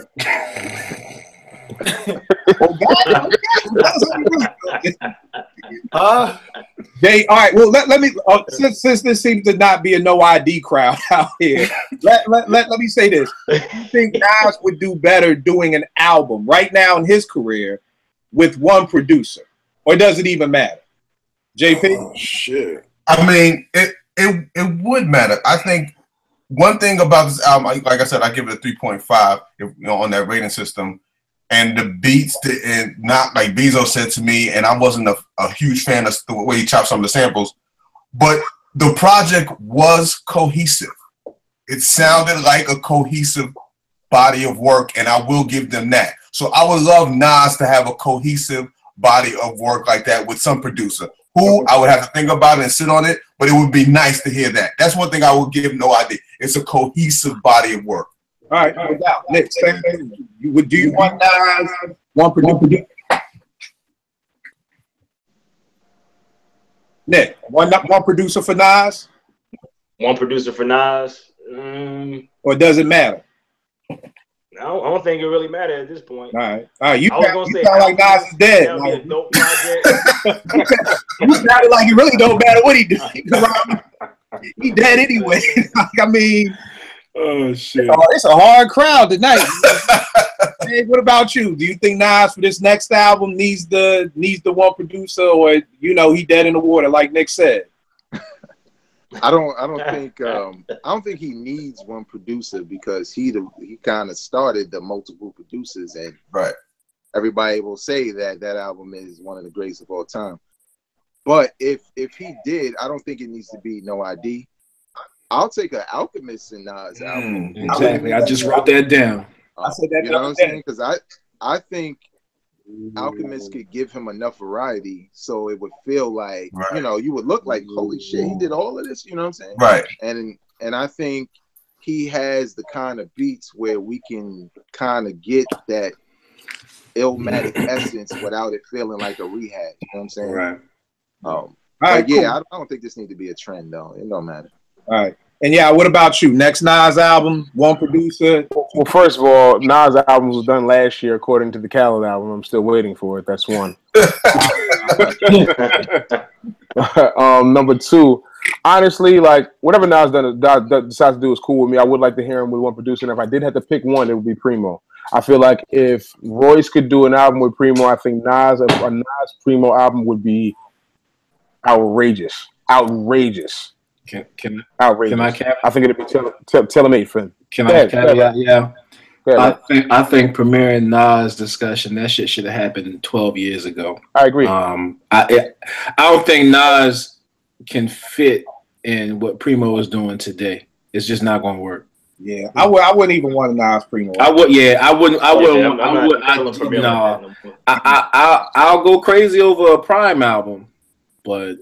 Jay, all right. Well, let me since this seems to not be a No ID crowd out here. Let me say this: do you think Nas would do better doing an album right now in his career with one producer, or does it even matter? JP, oh, shit. I mean, it would matter. I think one thing about this album, like I said, I give it a 3.5 on that rating system. And the beats and not like Bezo said to me, and I wasn't a huge fan of the way he chopped some of the samples, but the project was cohesive. It sounded like a cohesive body of work, and I will give them that. So I would love Nas to have a cohesive body of work like that with some producer who I would have to think about it and sit on it, but it would be nice to hear that. That's one thing I would give No ID. It's a cohesive body of work. All right, no doubt. Nick, do you want Nas, one producer? Nick, one producer for Nas? One producer for Nas? Or does it matter? I don't think it really matters at this point. All right. You sound like Nas is dead. Like, dope project. You sounded like it really don't matter what he do. He dead anyway. I mean. Oh shit! It's a hard crowd tonight. Hey, what about you? Do you think Nas for this next album needs the one producer, or he dead in the water like Nick said? I don't think he needs one producer because he kind of started the multiple producers, and everybody will say that album is one of the greatest of all time. But if he did, I don't think it needs to be No ID. I'll take an Alchemist in Nas album. Exactly. I just wrote that down. I said that. You know what I'm saying? Because I think Alchemist could give him enough variety so it would feel like, you would look like, holy shit, he did all of this. You know what I'm saying? Right. And I think he has the kind of beats where we can kind of get that Illmatic essence without it feeling like a rehash. You know what I'm saying? Right. Cool. I don't think this needs to be a trend though. It don't matter. All right. And what about you? Next Nas album, one producer? Well, first of all, Nas' album was done last year according to the Khaled album. I'm still waiting for it. That's one. Number two, honestly, like whatever Nas decides to do is cool with me. I would like to hear him with one producer. And if I did have to pick one, it would be Primo. I feel like if Royce could do an album with Primo, I think a Nas Primo album would be outrageous. Outrageous. Can I cap? I think it'd be tailor-made for him. Can I caveat? Yeah. I think premiering Nas discussion, that shit should have happened 12 years ago. I agree. I don't think Nas can fit in what Primo is doing today. It's just not going to work. Yeah, I wouldn't even want a Nas Primo. I wouldn't. I'll go crazy over a Prime album, but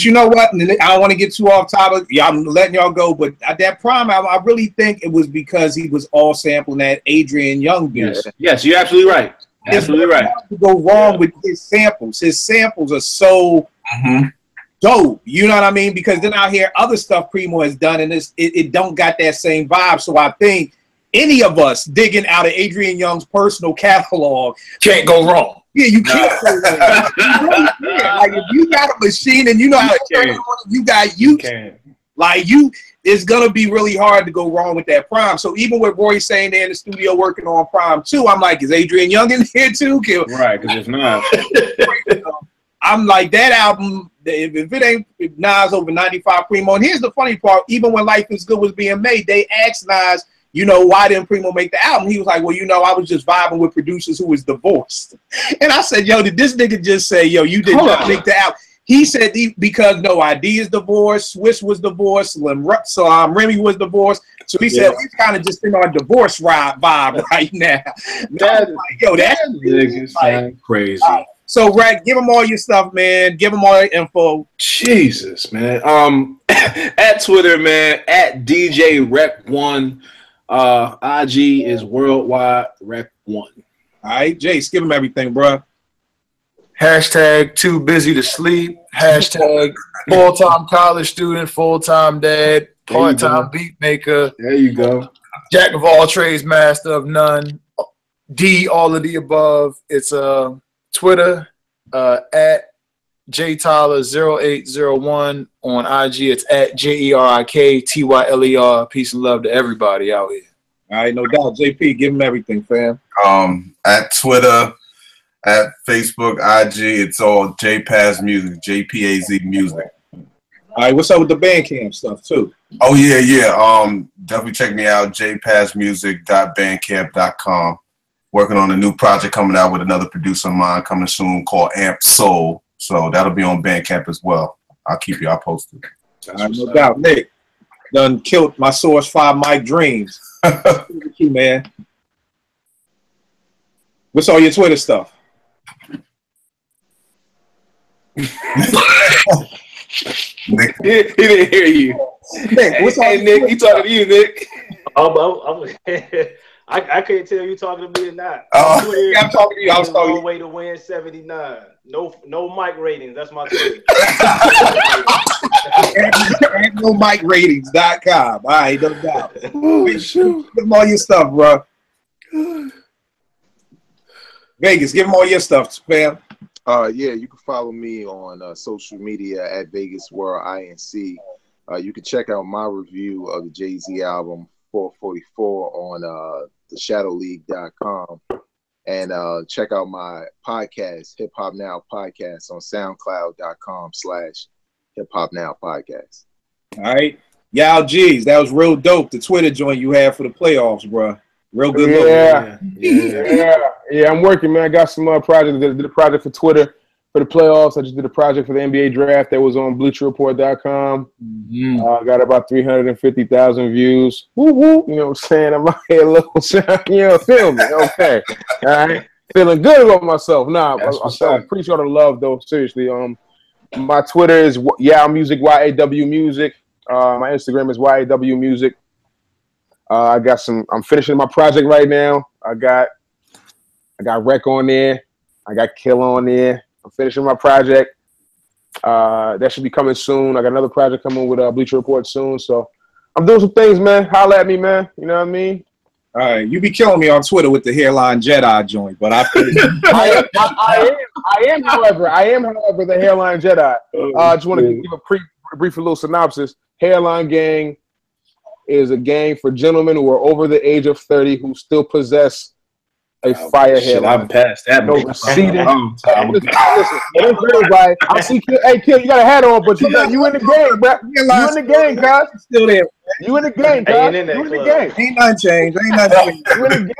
you know what? I don't want to get too off topic. Yeah, I'm letting y'all go, but that Prime album, I really think it was because he was all sampling that Adrian Young beat. Yes, you're absolutely right. Absolutely right. To go wrong with his samples. His samples are so dope. You know what I mean? Because then I hear other stuff Primo has done, and it don't got that same vibe. So I think any of us digging out of Adrian Young's personal catalog can't go wrong. Yeah, you can't go wrong. You really can't. Like if you got a machine and you know how to turn it on, you can. Like it's gonna be really hard to go wrong with that Prime. So even with Roy saying they're in the studio working on Prime 2, I'm like, is Adrian Young in here too? Right, because if not, I'm like that album. If it ain't Nas over 95 Primo, and here's the funny part: even when Life Is Good was being made, they asked Nas, you know, why didn't Primo make the album? He was like, well, you know, I was just vibing with producers who was divorced. And I said, yo, did this nigga just say, yo, you did not make the album? He said because No ID is divorced, Swiss was divorced, Remy was divorced. So he said we kind of just in our divorce vibe right now. That's like, crazy. So Rack, give them all your stuff, man. Give them all your info. Jesus, man. At Twitter, man, at DJ Rec1. IG is worldwide Rec1. All right, Jace, give them everything, bro. Hashtag too busy to sleep. Hashtag full-time college student, full-time dad, part-time beat maker. There you go. Jack of all trades, master of none. D, all of the above. It's Twitter at JTyler0801. On IG, it's at JERIKTYLER. Peace and love to everybody out here. All right, no doubt. JP, give them everything, fam. At Twitter, at Facebook, IG, it's all JPAZ Music, JPAZ Music. All right, what's up with the Bandcamp stuff too? Oh yeah. Definitely check me out, jpazmusic.bandcamp.com. Working on a new project coming out with another producer of mine coming soon called Amp Soul. So that'll be on Bandcamp as well. I'll keep y'all posted. All right, no doubt. Nick done killed my Source 5 Mike Dreams. You, man. What's all your Twitter stuff? Nick. He didn't hear you. Nick, what's hey Nick, he talking to you, Nick. I couldn't tell you talking to me or not. I'm talking to you. I was talking. No way to win 79. No mic ratings. That's my Twitter. NoMicRatings.com. All right, no doubt. Give them all your stuff, bro. Vegas, give them all your stuff, fam. You can follow me on social media at Vegas World INC. You can check out my review of the Jay-Z album 444 on theshadowleague.com, and check out my podcast, Hip Hop Now Podcast, on SoundCloud.com/Hip Hop Now Podcast. All right, y'all, geez, that was real dope. The Twitter joint you had for the playoffs, bro. Real good. Yeah. I'm working, man. I got some projects. I did a project for Twitter for the playoffs. I just did a project for the NBA draft that was on BleacherReport.com. Got about 350,000 views. Woo-woo. You know what I'm saying? I'm out here a little, feel me. Okay. All right. Feeling good about myself. Nah, I appreciate all the love, though. Seriously. My Twitter is YAW Music, YAW Music. My Instagram is YAW Music. I'm finishing my project right now. I got Rec on there. I got Kill on there. I'm finishing my project. That should be coming soon. I got another project coming with Bleacher Report soon. So I'm doing some things, man. Holla at me, man. You know what I mean? All right. You be killing me on Twitter with the Hairline Jedi joint, but I am, however, the Hairline Jedi. I just want to give a brief little synopsis. Hairline Gang is a gang for gentlemen who are over the age of 30 who still possess a fire hairline. I'm past that. No receding. I see. Hey, Kill, you got a hat on, but you in the game, bro. You in the game, guys. Still there. You in the game, guys. You in the game. Ain't nothing changed. You in the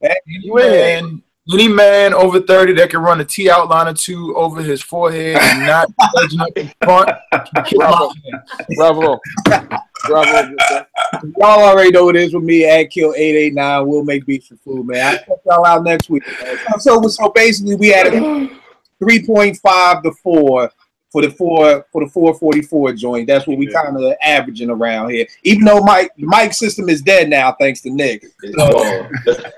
game. You in. Any man over 30 that can run a T outline or two over his forehead and not edging up in front. Bravo. Bravo. Y'all already know what it is with me at Kill889. We'll make beats for food, man. I'll check y'all out next week. So basically, we had a 3.5 to 4 for the 444 joint. That's what we kind of averaging around here. Even though the mic system is dead now, thanks to Nick. So,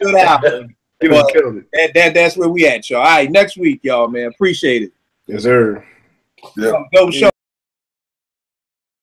good album. That's where we at, y'all. All right, next week, y'all, man. Appreciate it. Yes, sir. Yeah. Go show.